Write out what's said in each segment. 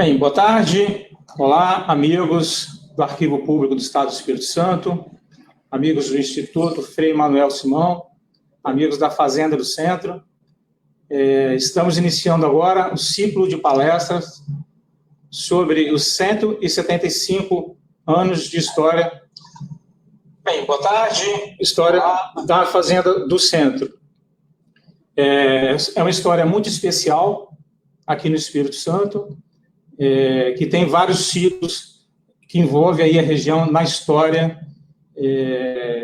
Bem, boa tarde. Olá, amigos do Arquivo Público do Estado do Espírito Santo, amigos do Instituto Frei Manuel Simão, amigos da Fazenda do Centro. Estamos iniciando agora o ciclo de palestras sobre os 175 anos de história. Bem, boa tarde. História da Fazenda do Centro. É uma história muito especial aqui no Espírito Santo, que tem vários ciclos que envolvem aí a região na história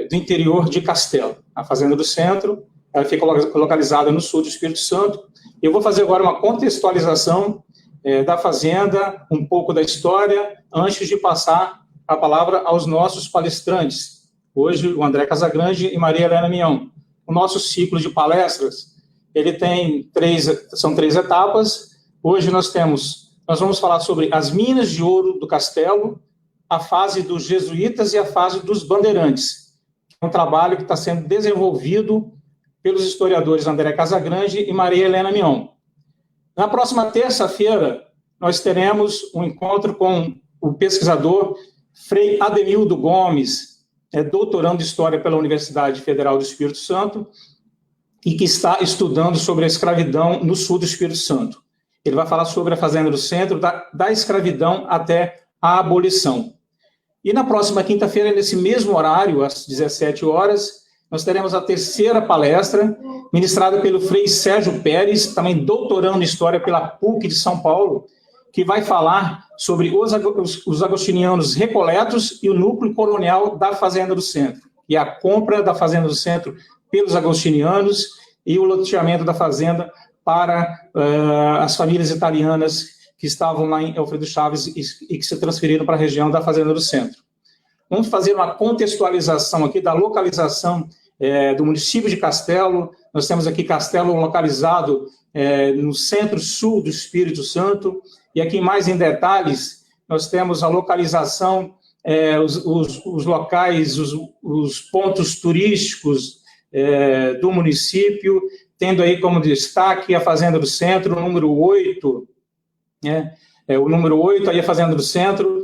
do interior de Castelo. A Fazenda do Centro, ela fica localizada no sul do Espírito Santo. Eu vou fazer agora uma contextualização da Fazenda, um pouco da história, antes de passar a palavra aos nossos palestrantes. Hoje, o André Casagrande e Maria Helena Mião. O nosso ciclo de palestras, ele tem são três etapas. Hoje nós vamos falar sobre as minas de ouro do Castelo, a fase dos jesuítas e a fase dos bandeirantes. É um trabalho que está sendo desenvolvido pelos historiadores André Casagrande e Maria Helena Mião. Na próxima terça-feira, nós teremos um encontro com o pesquisador Frei Ademildo Gomes, doutorando em História pela Universidade Federal do Espírito Santo, e que está estudando sobre a escravidão no sul do Espírito Santo. Ele vai falar sobre a Fazenda do Centro, da escravidão até a abolição. E na próxima quinta-feira, nesse mesmo horário, às 17 horas, nós teremos a terceira palestra, ministrada pelo Frei Sérgio Pérez, também doutorando em História pela PUC de São Paulo, que vai falar sobre os agostinianos recoletos e o núcleo colonial da Fazenda do Centro, e a compra da Fazenda do Centro pelos agostinianos e o loteamento da fazenda para as famílias italianas que estavam lá em Alfredo Chaves e que se transferiram para a região da Fazenda do Centro. Vamos fazer uma contextualização aqui da localização do município de Castelo. Nós temos aqui Castelo localizado no centro-sul do Espírito Santo, e aqui mais em detalhes nós temos a localização, os locais, os pontos turísticos do município, tendo aí como destaque a Fazenda do Centro, o número 8, o número 8, aí a Fazenda do Centro,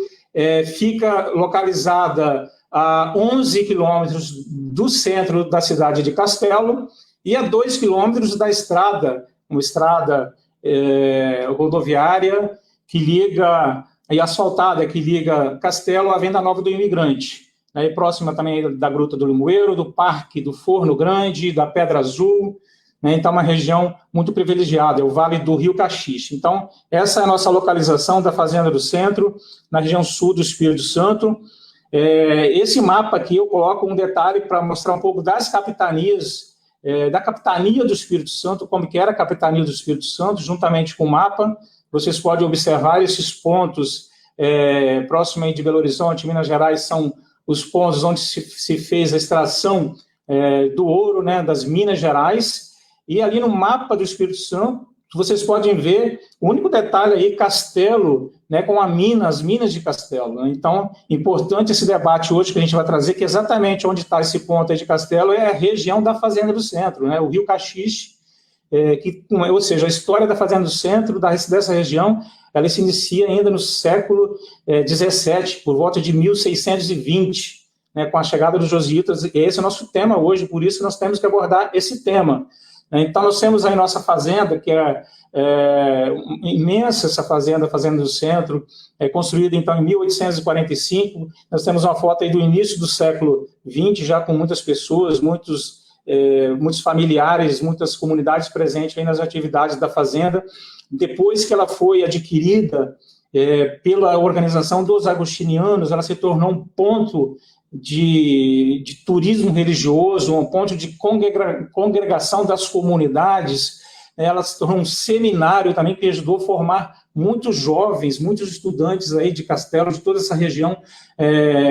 fica localizada a 11 quilômetros do centro da cidade de Castelo e a 2 quilômetros da estrada, uma estrada rodoviária que liga, e asfaltada, que liga Castelo à Venda Nova do Imigrante. Próxima também da Gruta do Limoeiro, do Parque do Forno Grande, da Pedra Azul, então uma região muito privilegiada, é o Vale do Rio Caxixe. Então, essa é a nossa localização da Fazenda do Centro, na região sul do Espírito Santo. Esse mapa aqui eu coloco um detalhe para mostrar um pouco das capitanias, da capitania do Espírito Santo, como que era a capitania do Espírito Santo, juntamente com o mapa. Vocês podem observar esses pontos próximo aí de Belo Horizonte, Minas Gerais, são os pontos onde se fez a extração do ouro, das Minas Gerais, e ali no mapa do Espírito Santo, vocês podem ver, o único detalhe aí, Castelo, com as minas de Castelo. Então, importante esse debate hoje que a gente vai trazer, que exatamente onde está esse ponto aí de Castelo é a região da Fazenda do Centro, o Rio Caxixe, ou seja, a história da Fazenda do Centro, dessa região, ela se inicia ainda no século XVII, por volta de 1620, com a chegada dos jesuítas, e esse é o nosso tema hoje, por isso nós temos que abordar esse tema. Então, nós temos aí nossa fazenda, que é imensa, essa fazenda, a Fazenda do Centro, construída, então, em 1845, nós temos uma foto aí do início do século XX, já com muitas pessoas, muitos familiares, muitas comunidades presentes aí nas atividades da fazenda. Depois que ela foi adquirida pela organização dos agostinianos, ela se tornou um ponto de turismo religioso, um ponto de congregação das comunidades. Ela se tornou um seminário também que ajudou a formar muitos jovens, muitos estudantes aí de Castelo, de toda essa região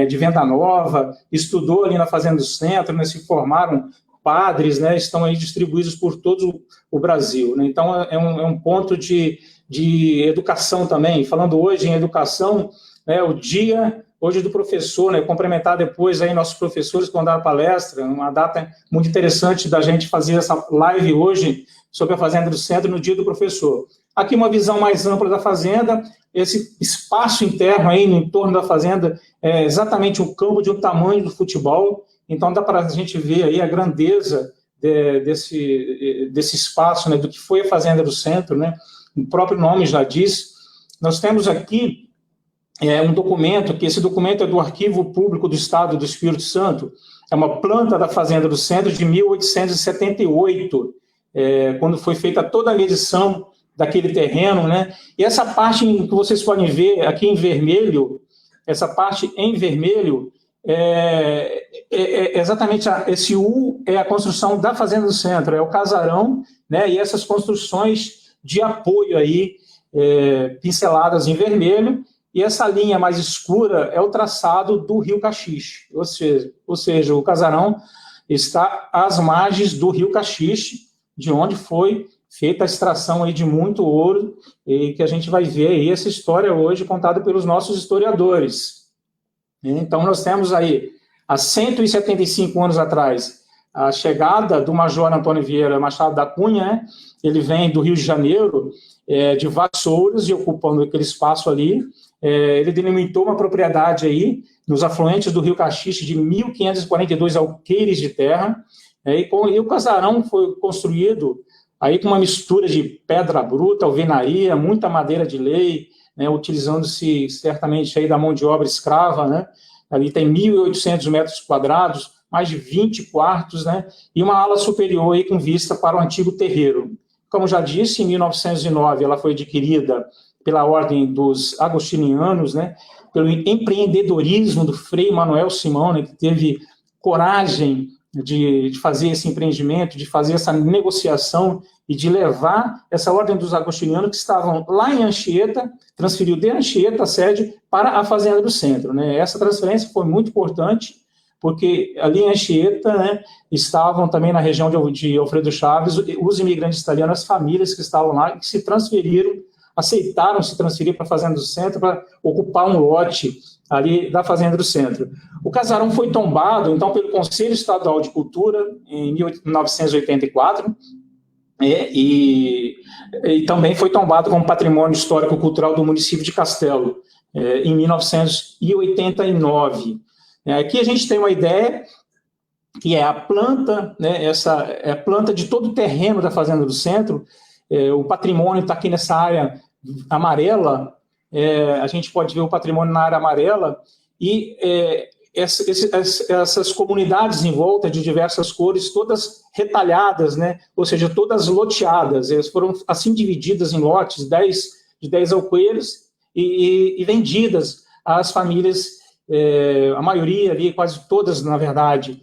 de Venda Nova, estudou ali na Fazenda do Centro, se formaram padres, estão aí distribuídos por todo o Brasil. Então, é um ponto de educação também. Falando hoje em educação, o dia hoje do professor, complementar depois aí nossos professores que vão dar a palestra, uma data muito interessante da gente fazer essa live hoje sobre a Fazenda do Centro no dia do professor. Aqui uma visão mais ampla da fazenda, esse espaço interno aí no entorno da fazenda é exatamente o campo de um tamanho do futebol, então dá para a gente ver aí a grandeza desse espaço, né, do que foi a Fazenda do Centro, né? O próprio nome já diz. Nós temos aqui um documento, que esse documento é do Arquivo Público do Estado do Espírito Santo, é uma planta da Fazenda do Centro de 1878, quando foi feita toda a medição daquele terreno, né? E essa parte que vocês podem ver aqui em vermelho, essa parte em vermelho, exatamente esse U é a construção da Fazenda do Centro, é o casarão, né? E essas construções de apoio aí, pinceladas em vermelho, e essa linha mais escura é o traçado do Rio Caxixe, ou seja, o casarão está às margens do Rio Caxixe, de onde foi feita a extração aí de muito ouro, e que a gente vai ver aí essa história hoje contada pelos nossos historiadores. Então, nós temos aí, há 175 anos atrás, a chegada do Major Antônio Vieira Machado da Cunha, né? Ele vem do Rio de Janeiro, de Vassouras, e ocupando aquele espaço ali, ele delimitou uma propriedade aí, nos afluentes do Rio Caxixe, de 1.542 alqueires de terra, e o casarão foi construído aí com uma mistura de pedra bruta, alvenaria, muita madeira de lei, né, utilizando-se certamente aí da mão de obra escrava, né? Ali tem 1.800 metros quadrados, mais de 20 quartos, né? E uma ala superior aí com vista para o antigo terreiro. Como já disse, em 1909 ela foi adquirida pela Ordem dos Agostinianos, né? Pelo empreendedorismo do Frei Manuel Simão, né? Que teve coragem de fazer esse empreendimento, de fazer essa negociação e de levar essa Ordem dos Agostinianos, que estavam lá em Anchieta, transferiu de Anchieta a sede para a Fazenda do Centro, né? Essa transferência foi muito importante, porque ali em Anchieta, né, estavam também na região de Alfredo Chaves os imigrantes italianos, as famílias que estavam lá, que se transferiram, aceitaram se transferir para a Fazenda do Centro para ocupar um lote ali da Fazenda do Centro. O casarão foi tombado, então, pelo Conselho Estadual de Cultura, em 1984, e também foi tombado como patrimônio histórico-cultural do município de Castelo, em 1989. Aqui a gente tem uma ideia que é a planta, né, essa é a planta de todo o terreno da Fazenda do Centro. O patrimônio está aqui nessa área amarela, a gente pode ver o patrimônio na área amarela, e essas comunidades em volta de diversas cores, todas retalhadas, né, ou seja, todas loteadas, elas foram assim divididas em lotes, de 10 alqueires, e vendidas às famílias, a maioria ali, quase todas, na verdade,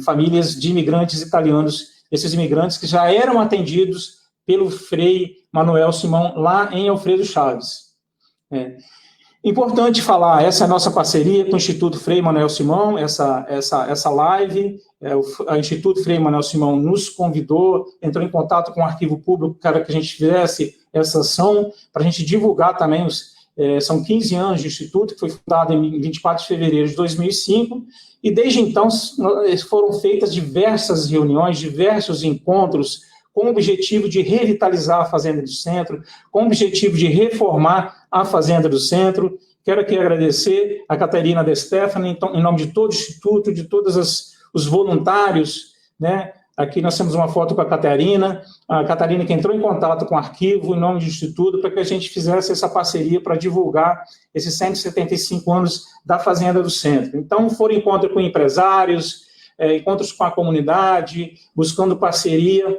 famílias de imigrantes italianos, esses imigrantes que já eram atendidos pelo Frei Manuel Simão, lá em Alfredo Chaves. Importante falar, essa é a nossa parceria com o Instituto Frei Manuel Simão, essa live, o Instituto Frei Manuel Simão nos convidou, entrou em contato com o Arquivo Público para que a gente fizesse essa ação, para a gente divulgar também, são 15 anos de Instituto, que foi fundado em 24 de fevereiro de 2005, e desde então foram feitas diversas reuniões, diversos encontros, com o objetivo de revitalizar a Fazenda do Centro, com o objetivo de reformar a Fazenda do Centro. Quero aqui agradecer a Catarina De Stefani, então, em nome de todo o Instituto, de todos os voluntários, né? Aqui nós temos uma foto com a Catarina que entrou em contato com o arquivo, em nome do Instituto, para que a gente fizesse essa parceria para divulgar esses 175 anos da Fazenda do Centro. Então, foram encontros com empresários, encontros com a comunidade, buscando parceria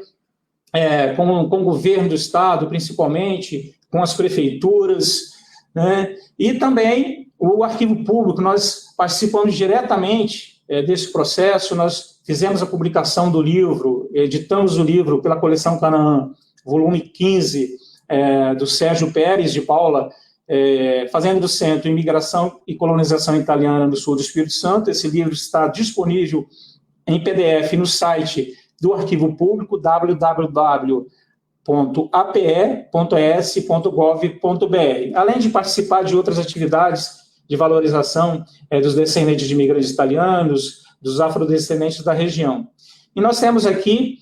com o governo do Estado, principalmente, com as prefeituras, né? E também o Arquivo Público. Nós participamos diretamente desse processo, nós fizemos a publicação do livro, editamos o livro pela coleção Canaã, volume 15, do Sérgio Pérez de Paula, Fazenda do Centro, Imigração e Colonização Italiana no Sul do Espírito Santo. Esse livro está disponível em PDF no site do Arquivo Público, www.ape.es.gov.br. Além de participar de outras atividades de valorização dos descendentes de imigrantes italianos, dos afrodescendentes da região. E nós temos aqui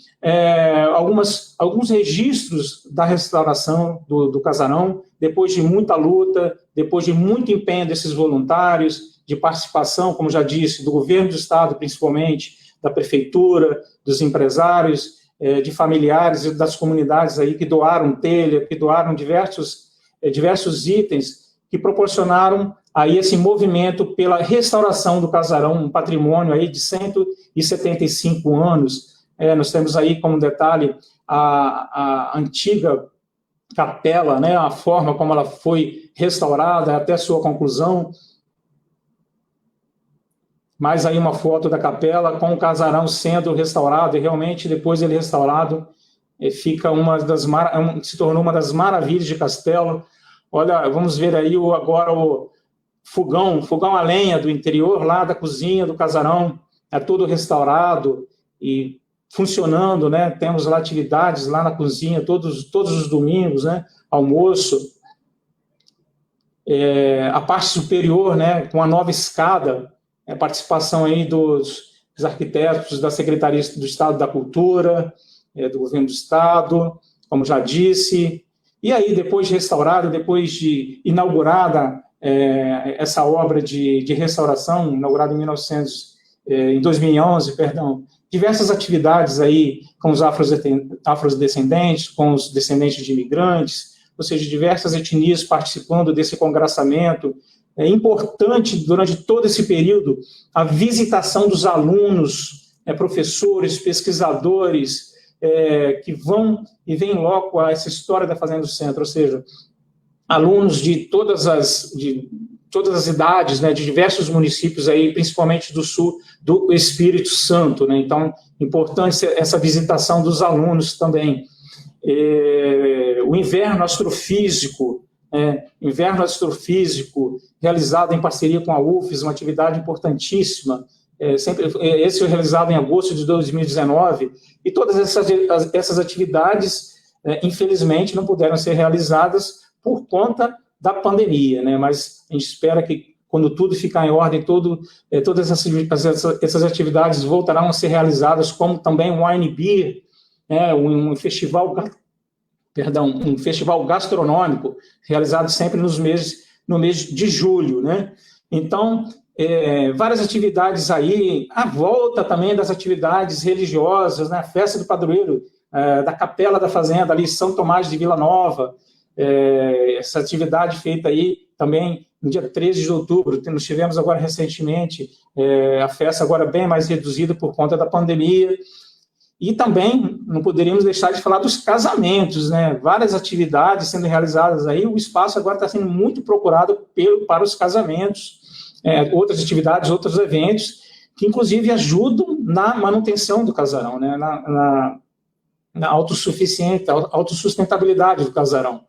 alguns registros da restauração do casarão, depois de muita luta, depois de muito empenho desses voluntários, de participação, como já disse, do governo do estado, principalmente, da prefeitura, dos empresários, de familiares e das comunidades aí que doaram telha, que doaram diversos itens que proporcionaram aí esse movimento pela restauração do casarão, um patrimônio aí de 175 anos. Nós temos aí como detalhe a antiga capela, né, a forma como ela foi restaurada até sua conclusão. Mais aí uma foto da capela com o casarão sendo restaurado, e realmente depois ele restaurado, fica se tornou uma das maravilhas de Castelo. Olha, vamos ver aí agora o fogão a lenha do interior, lá da cozinha do casarão, todo restaurado e funcionando, né? Temos lá atividades lá na cozinha todos os domingos, né? Almoço. A parte superior, né? Com a nova escada, a participação aí dos arquitetos da Secretaria do Estado da Cultura, do Governo do Estado, como já disse. E aí, depois de restaurada, depois de inaugurada essa obra de restauração, inaugurada em 2011, diversas atividades aí com os afrodescendentes, com os descendentes de imigrantes, ou seja, diversas etnias participando desse congressamento. É importante, durante todo esse período, a visitação dos alunos, professores, pesquisadores, que vão e vêm logo a essa história da Fazenda do Centro, ou seja, alunos de todas as idades, né, de diversos municípios, aí, principalmente do sul do Espírito Santo. Né? Então, importante essa visitação dos alunos também. O inverno astrofísico, realizado em parceria com a UFES, uma atividade importantíssima, esse foi realizado em agosto de 2019, e todas essas atividades, infelizmente, não puderam ser realizadas por conta da pandemia, né? Mas a gente espera que, quando tudo ficar em ordem, todas essas atividades voltarão a ser realizadas, como também o Wine Beer, um festival gastronômico, realizado sempre no mês de julho, né? Então, várias atividades aí, a volta também das atividades religiosas, né? A festa do padroeiro, da Capela da Fazenda, ali, São Tomás de Vila Nova, essa atividade feita aí também no dia 13 de outubro, nós tivemos agora recentemente a festa agora bem mais reduzida por conta da pandemia. E também não poderíamos deixar de falar dos casamentos, né? Várias atividades sendo realizadas aí, o espaço agora está sendo muito procurado para os casamentos, outras atividades, outros eventos, que inclusive ajudam na manutenção do casarão, né? Na autossustentabilidade do casarão.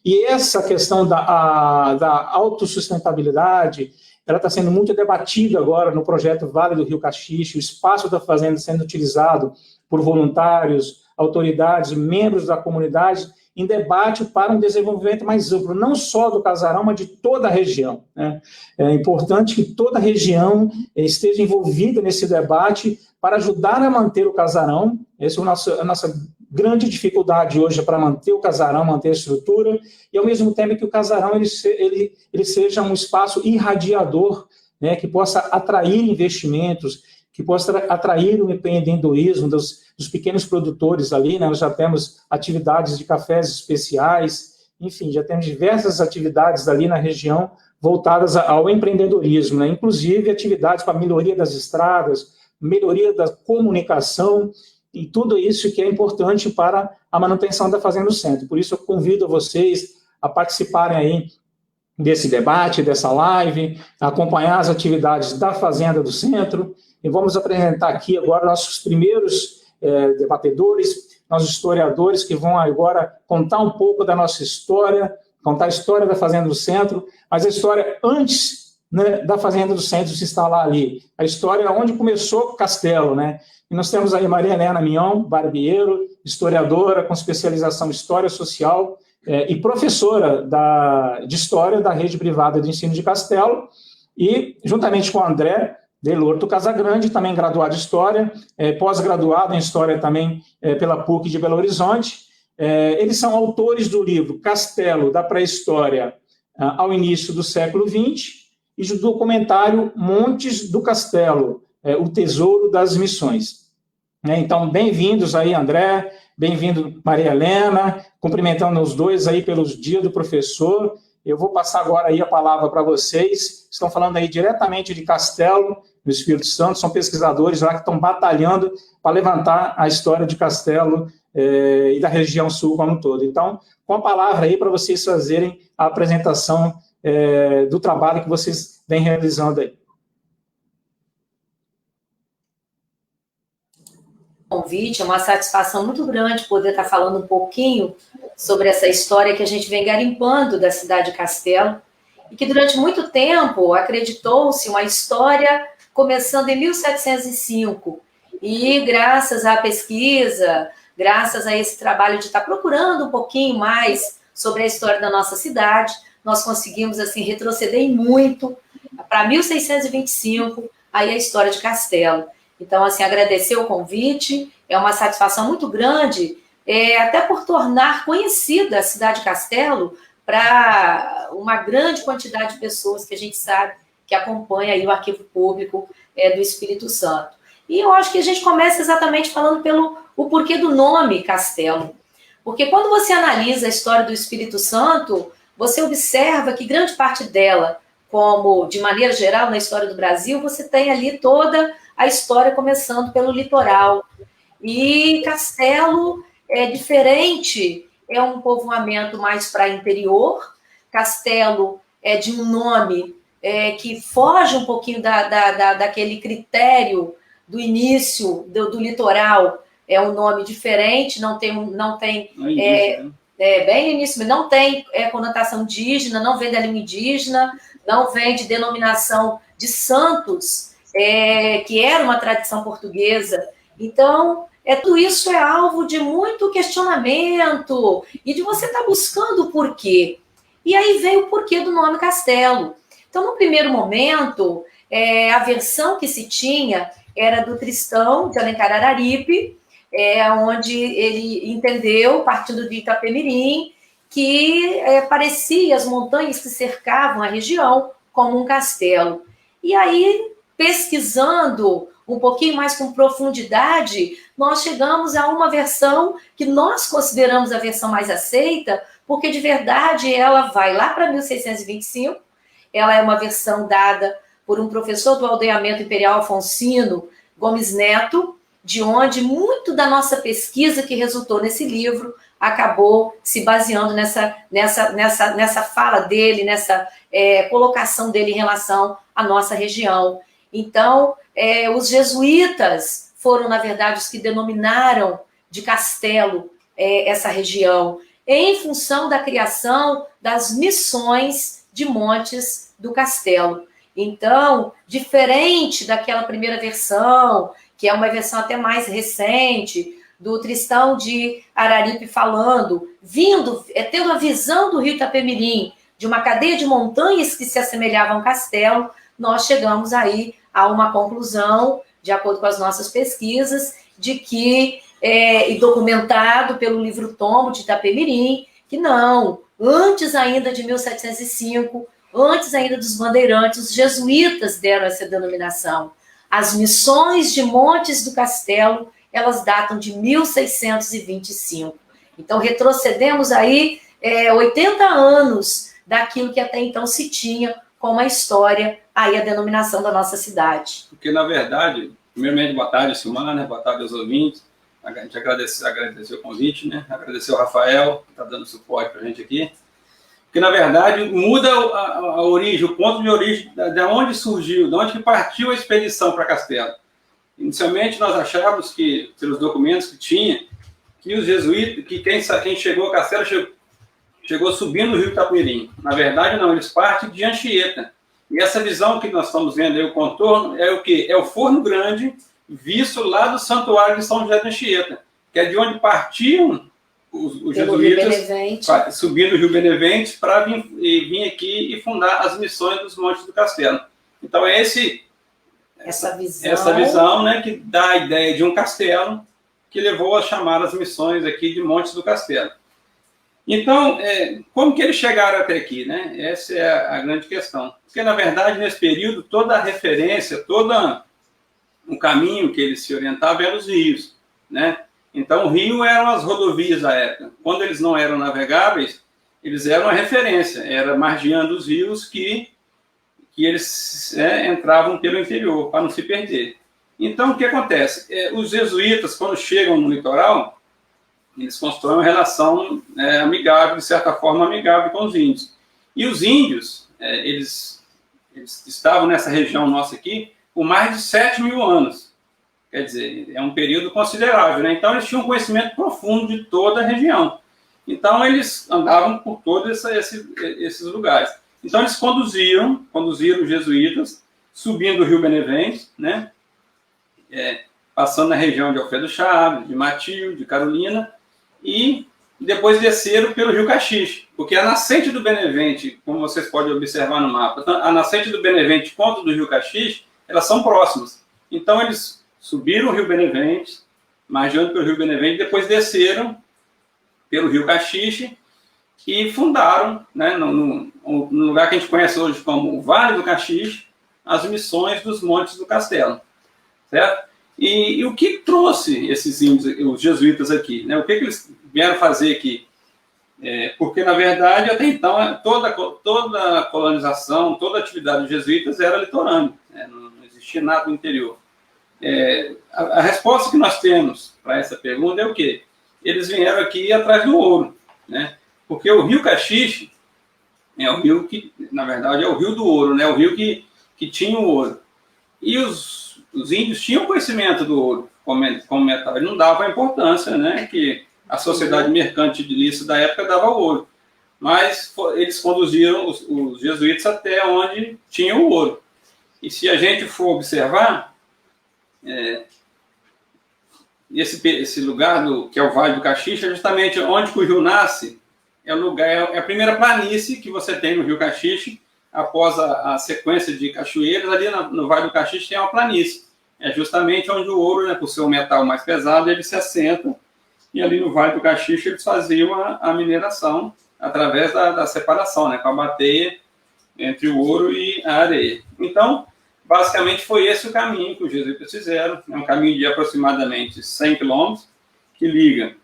E essa questão da autossustentabilidade, ela está sendo muito debatida agora no projeto Vale do Rio Caxixe, o espaço da fazenda sendo utilizado por voluntários, autoridades, membros da comunidade, em debate para um desenvolvimento mais amplo, não só do casarão, mas de toda a região, né? É importante que toda a região esteja envolvida nesse debate para ajudar a manter o casarão. Essa é a nossa grande dificuldade hoje para manter o casarão, manter a estrutura, e ao mesmo tempo que o casarão ele seja um espaço irradiador, né, que possa atrair investimentos, que possa atrair o empreendedorismo dos pequenos produtores ali, né? Nós já temos atividades de cafés especiais, enfim, já temos diversas atividades ali na região voltadas ao empreendedorismo, né? Inclusive atividades para melhoria das estradas, melhoria da comunicação, e tudo isso que é importante para a manutenção da Fazenda do Centro. Por isso eu convido vocês a participarem aí desse debate, dessa live, a acompanhar as atividades da Fazenda do Centro, e vamos apresentar aqui agora nossos primeiros debatedores, nossos historiadores, que vão agora contar um pouco da nossa história, contar a história da Fazenda do Centro, mas a história antes, né, da Fazenda do Centro se instalar ali, a história onde começou o Castelo, né? E nós temos aí Maria Helena Mignon Barbiero, historiadora com especialização em História Social e professora de História da Rede Privada de Ensino de Castelo, e, juntamente com o André, Delorto Casagrande, também graduado em História, pós-graduado em História também pela PUC de Belo Horizonte. Eles são autores do livro Castelo da Pré-História ao Início do Século XX e do documentário Montes do Castelo, O Tesouro das Missões. Então, bem-vindos aí, André, bem-vindo, Maria Helena, cumprimentando os dois aí pelos Dias do Professor. Eu vou passar agora aí a palavra para vocês, estão falando aí diretamente de Castelo, no Espírito Santo, são pesquisadores lá que estão batalhando para levantar a história de Castelo e da região sul como um todo. Então, com a palavra aí para vocês fazerem a apresentação do trabalho que vocês vêm realizando aí. Convite, é uma satisfação muito grande poder estar falando um pouquinho sobre essa história que a gente vem garimpando da cidade de Castelo e que durante muito tempo acreditou-se uma história começando em 1705 e graças à pesquisa, graças a esse trabalho de estar procurando um pouquinho mais sobre a história da nossa cidade, nós conseguimos assim retroceder muito para 1625, aí a história de Castelo. Então, assim, agradecer o convite, é uma satisfação muito grande, até por tornar conhecida a cidade de Castelo para uma grande quantidade de pessoas que a gente sabe que acompanha aí o Arquivo Público do Espírito Santo. E eu acho que a gente começa exatamente falando o porquê do nome Castelo. Porque quando você analisa a história do Espírito Santo, você observa que grande parte dela, como de maneira geral na história do Brasil, você tem ali toda a história começando pelo litoral. E Castelo é diferente, é um povoamento mais para interior. Castelo é de um nome que foge um pouquinho daquele critério do início do litoral. É um nome diferente, não tem bem no início, não tem conotação indígena, não vem da língua indígena, não vem de denominação de santos, que era uma tradição portuguesa. Então, tudo isso é alvo de muito questionamento e de você estar buscando o porquê. E aí veio o porquê do nome Castelo. Então, no primeiro momento, a versão que se tinha era do Tristão de Alencar Araripe, onde ele entendeu, partindo de Itapemirim, que parecia as montanhas que cercavam a região como um castelo. E aí, pesquisando um pouquinho mais com profundidade, nós chegamos a uma versão que nós consideramos a versão mais aceita, porque de verdade ela vai lá para 1625, ela é uma versão dada por um professor do Aldeamento Imperial Afonsino Gomes Neto, de onde muito da nossa pesquisa que resultou nesse livro acabou se baseando nessa fala dele, nessa colocação dele em relação à nossa região. Então, os jesuítas foram, na verdade, os que denominaram de Castelo essa região, em função da criação das missões de Montes do Castelo. Então, diferente daquela primeira versão, que é uma versão até mais recente, do Tristão de Araripe falando, tendo a visão do rio Itapemirim, de uma cadeia de montanhas que se assemelhavam a um castelo, nós chegamos aí a uma conclusão, de acordo com as nossas pesquisas, de que, e documentado pelo livro Tombo de Itapemirim, que não, antes ainda de 1705, antes ainda dos bandeirantes, os jesuítas deram essa denominação. As missões de Montes do Castelo, elas datam de 1625. Então, retrocedemos aí 80 anos daquilo que até então se tinha como a história, aí a denominação da nossa cidade. Porque, na verdade, primeiramente, boa tarde, Silmar, né? Boa tarde aos ouvintes. A gente agradecer o convite, né? Agradecer ao Rafael, que está dando suporte para a gente aqui. Porque, na verdade, muda a origem, o ponto de origem, de onde surgiu, de onde partiu a expedição para Castelo. Inicialmente, nós achávamos que, pelos documentos que tinha, que os jesuítas, que quem chegou a Castelo chegou subindo o rio Itapemirim. Na verdade, não, eles partem de Anchieta. E essa visão que nós estamos vendo aí, o contorno, é o quê? É o Forno Grande, visto lá do Santuário de São José de Anchieta, que é de onde partiam os jesuítas, subindo o Rio Benevente, para vir aqui e fundar as missões dos Montes do Castelo. Então, essa visão, né, que dá a ideia de um castelo, que levou a chamar as missões aqui de Montes do Castelo. Então, como que eles chegaram até aqui, né? Essa é a grande questão. Porque, na verdade, nesse período, toda a referência, todo o caminho que eles se orientavam eram os rios, né? Então, o rio eram as rodovias da época. Quando eles não eram navegáveis, eles eram a referência, era margeando os rios que eles entravam pelo interior, para não se perder. Então, o que acontece? Os jesuítas, quando chegam no litoral, eles constroem uma relação amigável, de certa forma amigável com os índios. E os índios, eles estavam nessa região nossa aqui por mais de 7.000 anos. Quer dizer, é um período considerável, né? Então, eles tinham um conhecimento profundo de toda a região. Então, eles andavam por todos esses lugares. Então, eles conduziram os jesuítas, subindo o Rio Benevente, né? Passando na região de Alfredo Chaves, de Matilde, de Carolina, e depois desceram pelo Rio Caxixe, porque a nascente do Benevente, como vocês podem observar no mapa, a nascente do Benevente quanto do Rio Caxixe, elas são próximas. Então, eles subiram o Rio Benevente, margeando pelo Rio Benevente, depois desceram pelo Rio Caxixe e fundaram, né, no lugar que a gente conhece hoje como o Vale do Caxixe, as missões dos Montes do Castelo, certo? E o que trouxe esses índios, os jesuítas aqui, né? O que eles vieram fazer aqui? Porque, na verdade, até então, toda a colonização, toda a atividade dos jesuítas era litorânea, né? Não existia nada no interior. A resposta que nós temos para essa pergunta é o quê? Eles vieram aqui atrás do ouro, né? Porque o Rio Caxixe é o rio que, na verdade, é o rio do ouro, né? O rio que tinha o ouro. E os índios tinham conhecimento do ouro como metal. Ele não dava a importância, né, que a sociedade mercantilista da época dava ao ouro. Mas eles conduziram os jesuítas até onde tinha o ouro. E se a gente for observar, esse lugar que é o Vale do Caxixe, é justamente onde o rio nasce, é a primeira planície que você tem no Rio Caxixe, após a sequência de cachoeiras. Ali no Vale do Caxixe tem uma planície. É justamente onde o ouro, né, por ser um metal mais pesado, ele se assenta. E ali no Vale do Caxixe eles faziam a mineração através da separação, né, com a bateia entre o ouro e a areia. Então, basicamente foi esse o caminho que os jesuítas fizeram. É um caminho de aproximadamente 100 quilômetros, que liga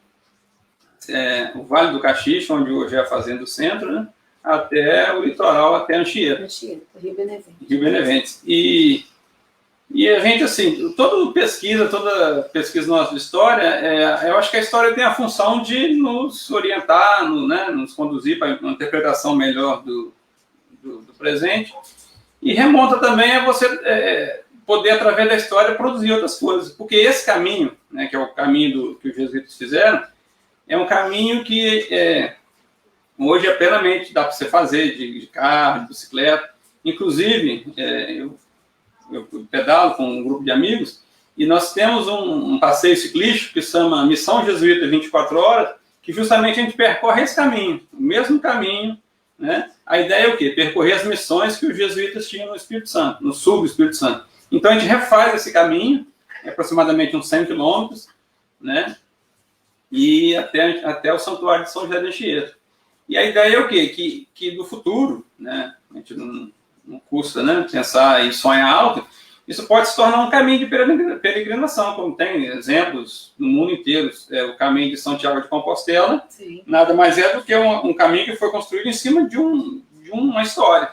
o Vale do Caxixe, onde hoje é a Fazenda do Centro, né, até o litoral, até Anchieta. Rio Benevente. Rio Benevente. E a gente, assim, toda pesquisa nossa de história, eu acho que a história tem a função de nos orientar, né, nos conduzir para uma interpretação melhor do presente, e remonta também a você poder, através da história, produzir outras coisas. Porque esse caminho, né, que é o caminho que os jesuítas fizeram, é um caminho que hoje é plenamente dá para você fazer de carro, de bicicleta. Inclusive, eu pedalo com um grupo de amigos e nós temos um passeio ciclístico que se chama Missão Jesuíta 24 Horas, que justamente a gente percorre esse caminho, o mesmo caminho, né? A ideia é o quê? Percorrer as missões que os jesuítas tinham no Espírito Santo, no sul do Espírito Santo. Então a gente refaz esse caminho, aproximadamente uns 100 quilômetros, né? E até o Santuário de São José de Anchieta. E a ideia é o quê? Que no futuro, né, a gente não custa, né, pensar e sonhar alto, isso pode se tornar um caminho de peregrinação, como tem exemplos no mundo inteiro. O caminho de Santiago de Compostela. Sim. Nada mais é do que um caminho que foi construído em cima de uma história.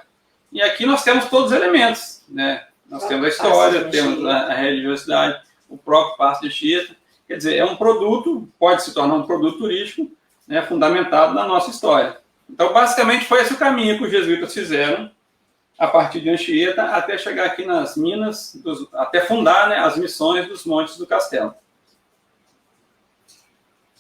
E aqui nós temos todos os elementos, né? Nós temos a história, temos a religiosidade, o próprio Paço de Anchieta. Quer dizer, é um produto, pode se tornar um produto turístico, né, fundamentado na nossa história. Então, basicamente, foi esse o caminho que os jesuítas fizeram, a partir de Anchieta, até chegar aqui nas minas, até fundar, né, as missões dos Montes do Castelo.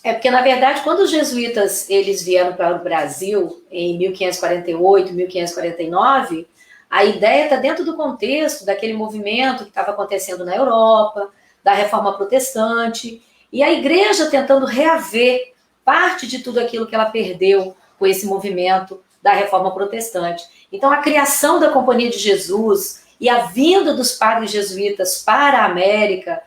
Porque, na verdade, quando os jesuítas eles vieram para o Brasil, em 1548, 1549, a ideia está dentro do contexto daquele movimento que estava acontecendo na Europa, da Reforma Protestante, e a igreja tentando reaver parte de tudo aquilo que ela perdeu com esse movimento da Reforma Protestante. Então, a criação da Companhia de Jesus e a vinda dos padres jesuítas para a América,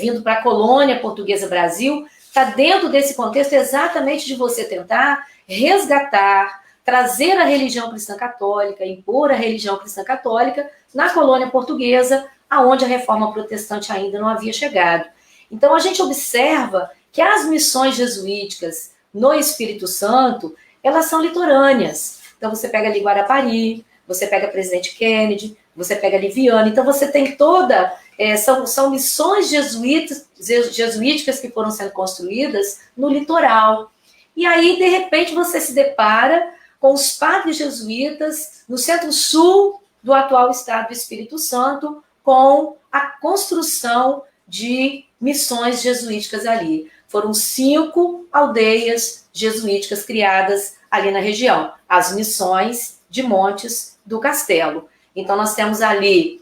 vindo para a colônia portuguesa Brasil, está dentro desse contexto exatamente de você tentar resgatar, trazer a religião cristã católica, impor a religião cristã católica na colônia portuguesa, aonde a reforma protestante ainda não havia chegado. Então, a gente observa que as missões jesuíticas no Espírito Santo, elas são litorâneas. Então, você pega ali Guarapari, você pega Presidente Kennedy, você pega Liviana. Então, você tem toda... são missões jesuíticas que foram sendo construídas no litoral. E aí, de repente, você se depara com os padres jesuítas no centro-sul do atual estado do Espírito Santo, com a construção de missões jesuíticas ali. Foram 5 aldeias jesuíticas criadas ali na região, as missões de Montes do Castelo. Então, nós temos ali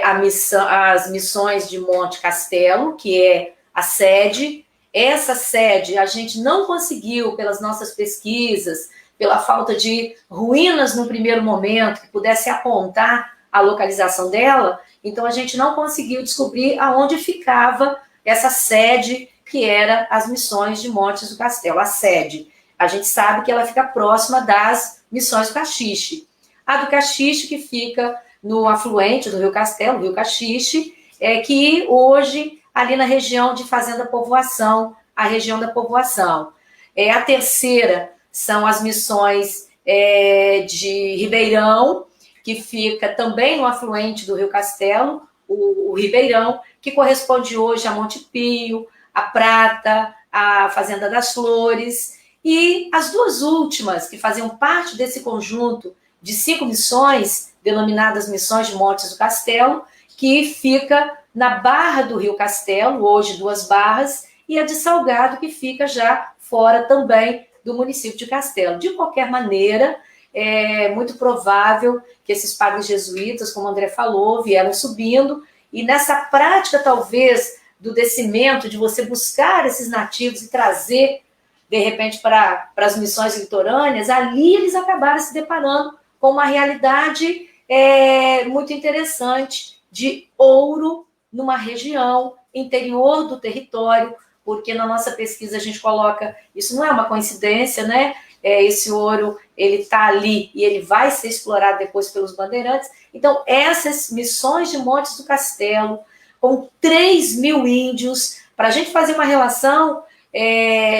as missões de Monte Castelo, que é a sede. Essa sede a gente não conseguiu, pelas nossas pesquisas, pela falta de ruínas no primeiro momento, que pudesse apontar a localização dela, então a gente não conseguiu descobrir aonde ficava essa sede, que era as missões de Montes do Castelo. A sede, a gente sabe que ela fica próxima das missões do Caxixe. A do Caxixe, que fica no afluente do Rio Castelo, Rio Caxixe, que hoje, ali na região de Fazenda Povoação, a região da Povoação. A terceira são as missões de Ribeirão, que fica também no afluente do Rio Castelo, o Ribeirão, que corresponde hoje a Monte Pio, a Prata, a Fazenda das Flores, e as 2 últimas, que faziam parte desse conjunto de 5 missões, denominadas Missões de Montes do Castelo, que fica na Barra do Rio Castelo, hoje 2 barras, e a de Salgado, que fica já fora também do município de Castelo. De qualquer maneira, é muito provável que esses padres jesuítas, como o André falou, vieram subindo, e nessa prática, talvez, do descimento, de você buscar esses nativos e trazer, de repente, para as missões litorâneas, ali eles acabaram se deparando com uma realidade muito interessante de ouro numa região interior do território, porque na nossa pesquisa a gente coloca, isso não é uma coincidência, né? Esse ouro, ele está ali e ele vai ser explorado depois pelos bandeirantes. Então, essas missões de Montes do Castelo, com 3.000 índios, para a gente fazer uma relação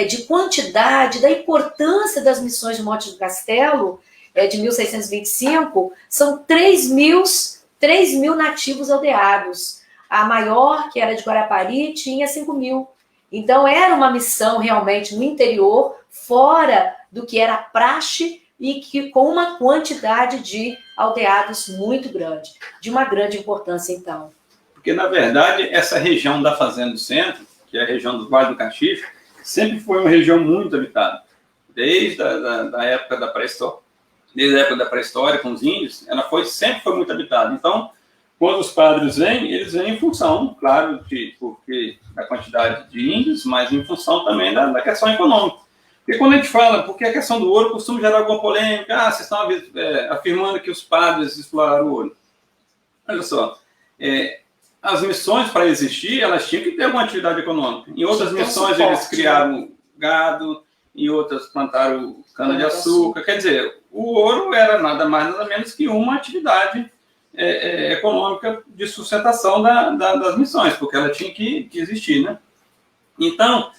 de quantidade, da importância das missões de Montes do Castelo, de 1625, são 3.000 nativos aldeados. A maior, que era de Guarapari, tinha 5.000. Então, era uma missão realmente no interior, fora do que era praxe, e que com uma quantidade de aldeados muito grande, de uma grande importância, então. Porque, na verdade, essa região da Fazenda do Centro, que é a região do Vale do Caxixe, sempre foi uma região muito habitada. Desde a época da pré-história, com os índios, ela sempre foi muito habitada. Então, quando os padres vêm, eles vêm em função, claro, porque da quantidade de índios, mas em função também da questão econômica. Porque quando a gente fala, porque a questão do ouro costuma gerar alguma polêmica, vocês estão afirmando que os padres exploraram o ouro. Olha só, as missões, para existir, elas tinham que ter alguma atividade econômica. Em outras missões, eles criaram gado, em outras plantaram cana-de-açúcar. Quer dizer, o ouro era nada mais, nada menos que uma atividade econômica de sustentação das missões, porque ela tinha que existir, né? Então,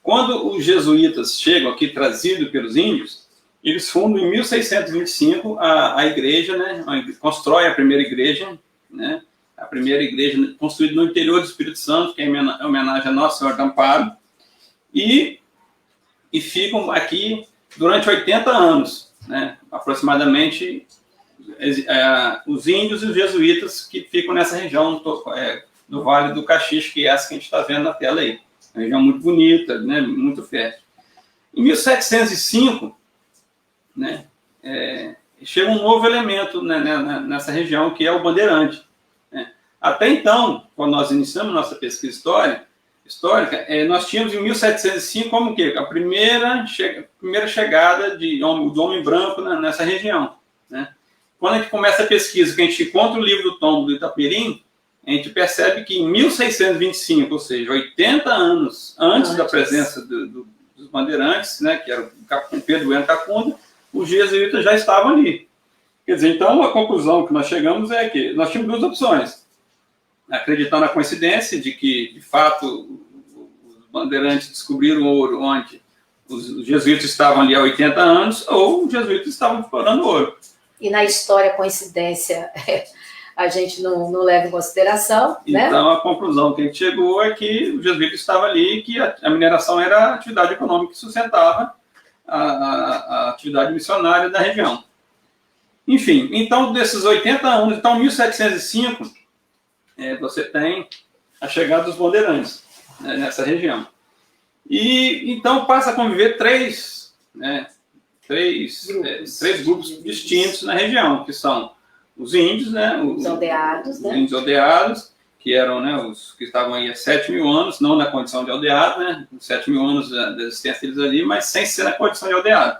quando os jesuítas chegam aqui, trazidos pelos índios, eles fundam em 1625 a igreja, né? Constroem a primeira igreja, né? A primeira igreja construída no interior do Espírito Santo, que é em homenagem a Nossa Senhora do Amparo, e ficam aqui durante 80 anos, né? Aproximadamente, os índios e os jesuítas que ficam nessa região do Vale do Caxixe, que é essa que a gente está vendo na tela aí. Uma região muito bonita, né? Muito fértil. Em 1705, né? Chega um novo elemento, né, nessa região, que é o bandeirante. Né? Até então, quando nós iniciamos nossa pesquisa histórica, nós tínhamos em 1705 como que a primeira chegada do homem branco nessa região. Né? quando a gente começa a pesquisa, que a gente encontra o livro do tombo do Itaperim, a gente percebe que em 1625, ou seja, 80 anos antes da presença dos bandeirantes, né, que era o Pedro Bueno Cacunda, os jesuítas já estavam ali. Quer dizer, então a conclusão que nós chegamos é que nós tínhamos duas opções. Acreditar na coincidência de que, de fato, os bandeirantes descobriram ouro onde os jesuítas estavam ali há 80 anos, ou os jesuítas estavam explorando ouro. E na história, coincidência, a gente não leva em consideração, né? Então, a conclusão que a gente chegou é que o jesuíta estava ali e que a mineração era a atividade econômica que sustentava a atividade missionária da região. Enfim, então, desses 80 anos, então, 1705, você tem a chegada dos bandeirantes, né, nessa região. E, então, passa a conviver três grupos distintos na região, que são os índios, né, os aldeados, os índios aldeados, que eram, né, os que estavam aí há 7.000 anos, não na condição de aldeado, né, 7.000 anos da existência deles ali, mas sem ser na condição de aldeado.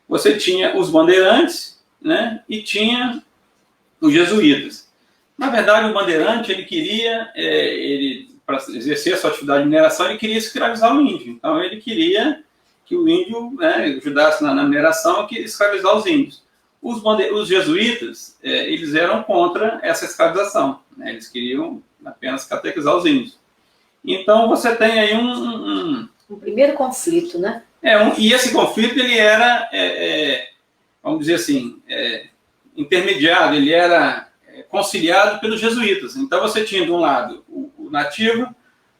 Você tinha os bandeirantes, né, e tinha os jesuítas. Na verdade, o bandeirante, ele queria, para exercer a sua atividade de mineração, ele queria escravizar o índio. Então, ele queria que o índio, né, ajudasse na mineração e escravizar os índios. Os jesuítas, eles eram contra essa escravização, né? Eles queriam apenas catequizar os índios. Então, você tem aí um primeiro conflito, né? E esse conflito, ele era, vamos dizer assim, intermediado, ele era conciliado pelos jesuítas. Então, você tinha, de um lado, o nativo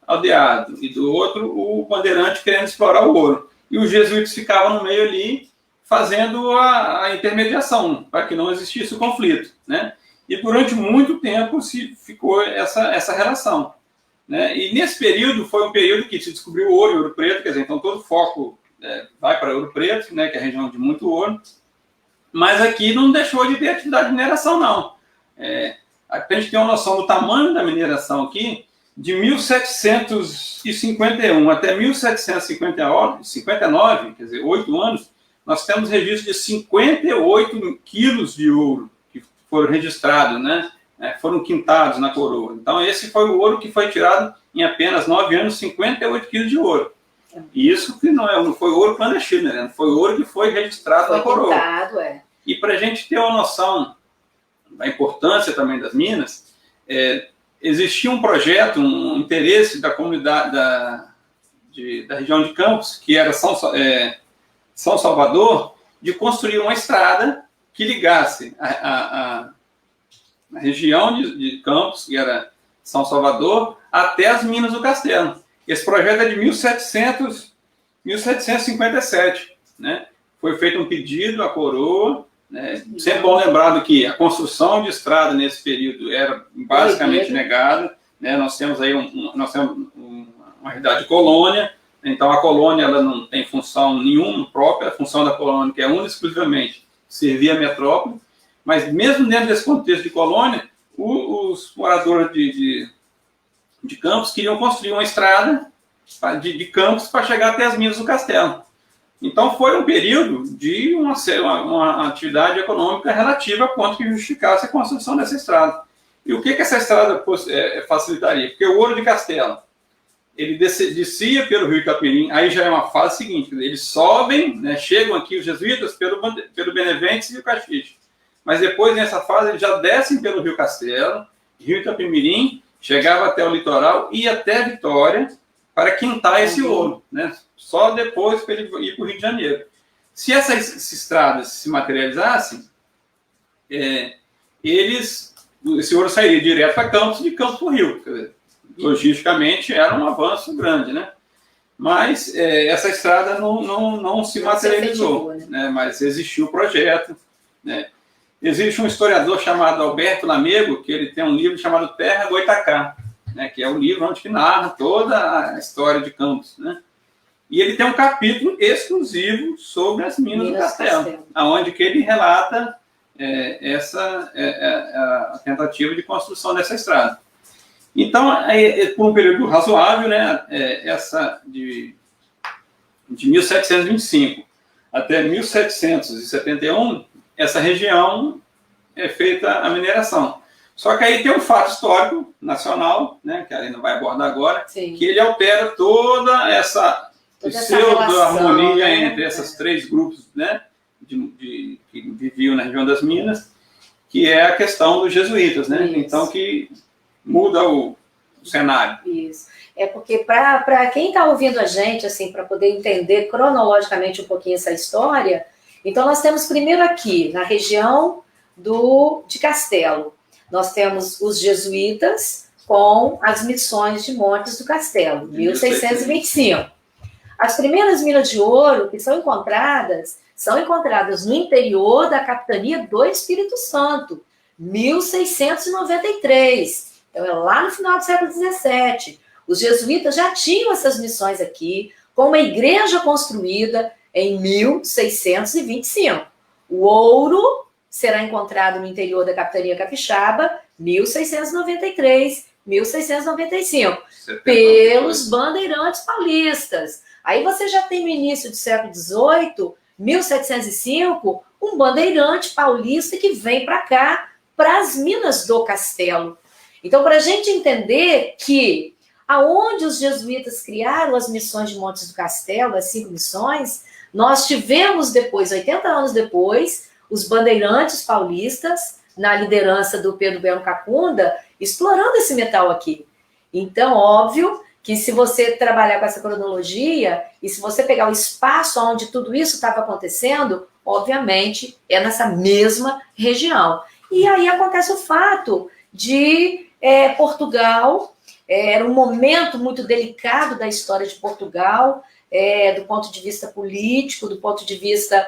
aldeado, e do outro, o bandeirante querendo explorar o ouro. E os jesuítas ficavam no meio ali, fazendo a intermediação, para que não existisse o conflito, né? E durante muito tempo ficou essa relação, né? E nesse período, foi um período que se descobriu ouro e ouro preto, quer dizer, então todo o foco vai para ouro preto, né, que é a região de muito ouro, mas aqui não deixou de ter atividade de mineração, não. Para a gente ter uma noção do tamanho da mineração aqui, de 1751 até 1759, quer dizer, 8 anos, nós temos registro de 58 quilos de ouro que foram registrados, né? Foram quintados na coroa. Então, esse foi o ouro que foi tirado em apenas 9 anos, 58 quilos de ouro. E isso que não foi ouro clandestino, né? Foi ouro que foi registrado na coroa. Quintado, E para a gente ter uma noção da importância também das minas, existia um projeto, um interesse da comunidade da região de Campos, que era São Salvador, de construir uma estrada que ligasse a região de Campos, que era São Salvador, até as minas do Castelo. Esse projeto é de 1757, né? Foi feito um pedido à coroa, né? Sempre bom lembrar que a construção de estrada nesse período era basicamente negada, né? Nós temos aí uma realidade de colônia. Então, a colônia ela não tem função nenhuma própria, a função da colônia que é única e exclusivamente servir a metrópole, mas mesmo dentro desse contexto de colônia, os moradores de Campos queriam construir uma estrada de Campos para chegar até as minas do Castelo. Então, foi um período de uma atividade econômica relativa a ponto que justificasse a construção dessa estrada. E o que essa estrada facilitaria? Porque o ouro de Castelo, ele descia pelo rio Itaperim, aí já é uma fase seguinte, eles sobem, né, chegam aqui os jesuítas pelo Beneventes e o Caxixe. Mas depois, nessa fase, eles já descem pelo rio Castelo, rio Itapemirim, chegava até o litoral e até Vitória para quintar esse ouro, né? Só depois para ele ir para o Rio de Janeiro. Se essas estradas se materializassem, esse ouro sairia direto para Campos, de Campos para o Rio. Quer dizer, logisticamente era um avanço grande, né? Mas essa estrada não se materializou, né? Mas existiu o projeto, né? Existe um historiador chamado Alberto Lamego, que ele tem um livro chamado Terra Goitacá, né? Que é o livro onde narra toda a história de Campos, né? E ele tem um capítulo exclusivo sobre as minas do Castelo, onde que ele relata a tentativa de construção dessa estrada. Então, por um período razoável, né, essa de 1725 até 1771, essa região é feita a mineração. Só que aí tem um fato histórico nacional, né, que a Helena vai abordar agora, Sim. que ele altera toda essa pseudo-harmonia, né, entre esses três grupos, né, que viviam na região das Minas, que é a questão dos jesuítas, né? Isso. Então, que muda o cenário. Isso. É porque, para quem está ouvindo a gente, assim, para poder entender cronologicamente um pouquinho essa história, então nós temos primeiro aqui, na região de Castelo, nós temos os jesuítas com as missões de Montes do Castelo, 1625. As primeiras minas de ouro que são encontradas no interior da capitania do Espírito Santo, 1693. Então, é lá no final do século XVII. Os jesuítas já tinham essas missões aqui, com uma igreja construída em 1625. O ouro será encontrado no interior da capitania capixaba, 1693, 1695, pelos bandeirantes paulistas. Aí você já tem no início do século XVIII, 1705, um bandeirante paulista que vem para cá, para as minas do Castelo. Então, para a gente entender que aonde os jesuítas criaram as missões de Montes do Castelo, as 5 missões, nós tivemos depois, 80 anos depois, os bandeirantes paulistas, na liderança do Pedro Bueno Cacunda, explorando esse metal aqui. Então, óbvio que se você trabalhar com essa cronologia, e se você pegar o espaço onde tudo isso estava acontecendo, obviamente, é nessa mesma região. E aí acontece o fato de Portugal, era um momento muito delicado da história de Portugal, do ponto de vista político, do ponto de vista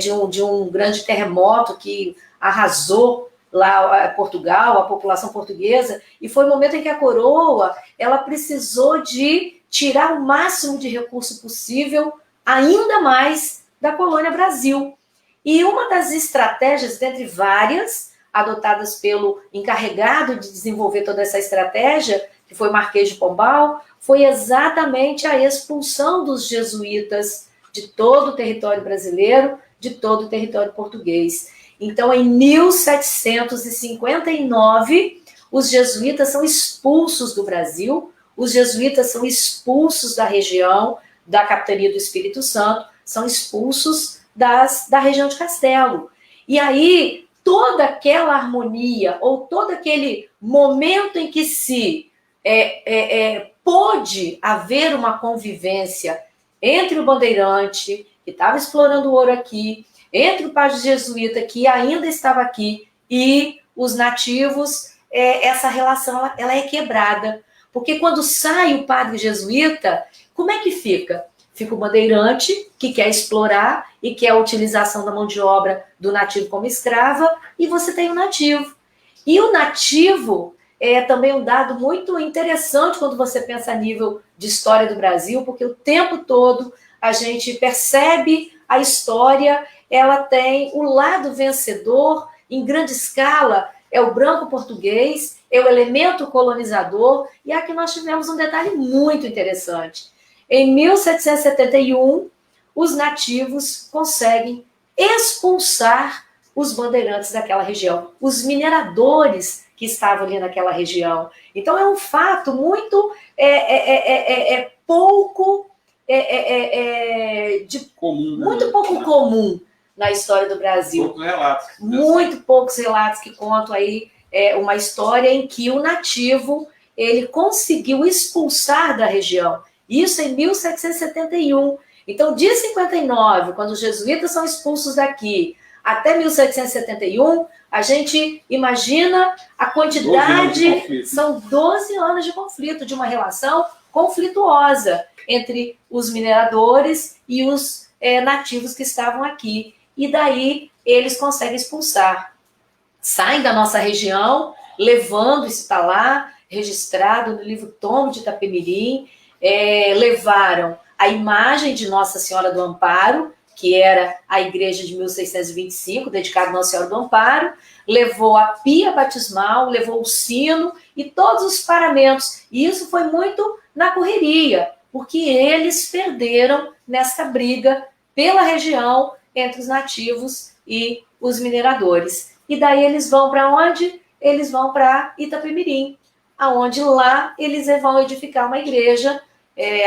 de um grande terremoto que arrasou lá Portugal, a população portuguesa, e foi o momento em que a coroa ela precisou de tirar o máximo de recurso possível, ainda mais da colônia Brasil. E uma das estratégias, dentre várias, adotadas pelo encarregado de desenvolver toda essa estratégia, que foi Marquês de Pombal, foi exatamente a expulsão dos jesuítas de todo o território brasileiro, de todo o território português. Então, em 1759, os jesuítas são expulsos do Brasil, os jesuítas são expulsos da região da capitania do Espírito Santo, são expulsos da região de Castelo. E aí, toda aquela harmonia, ou todo aquele momento em que se pôde haver uma convivência entre o bandeirante, que estava explorando o ouro aqui, entre o padre jesuíta, que ainda estava aqui, e os nativos, essa relação ela é quebrada. Porque quando sai o padre jesuíta, como é que fica? Fica o bandeirante, que quer explorar e quer a utilização da mão de obra do nativo como escrava, e você tem o nativo. E o nativo é também um dado muito interessante quando você pensa a nível de história do Brasil, porque o tempo todo a gente percebe a história, ela tem o lado vencedor, em grande escala, é o branco português, é o elemento colonizador, e aqui nós tivemos um detalhe muito interessante. Em 1771, os nativos conseguem expulsar os bandeirantes daquela região, os mineradores que estavam ali naquela região. Então, é um fato muito pouco comum, né? Muito pouco comum na história do Brasil. Poucos relatos. Muito poucos relatos que contam aí uma história em que o nativo ele conseguiu expulsar da região. Isso em 1771. Então, de 59, quando os jesuítas são expulsos daqui, até 1771, a gente imagina a quantidade... São 12 anos de conflito, de uma relação conflituosa entre os mineradores e os nativos que estavam aqui. E daí eles conseguem expulsar. Saem da nossa região, levando, isso está lá, registrado no livro Tombo de Itapemirim, levaram a imagem de Nossa Senhora do Amparo, que era a igreja de 1625, dedicada a Nossa Senhora do Amparo, levou a pia batismal, levou o sino e todos os paramentos. E isso foi muito na correria, porque eles perderam nessa briga pela região entre os nativos e os mineradores. e daí eles vão para onde? Eles vão para Itapemirim, aonde lá eles vão edificar uma igreja,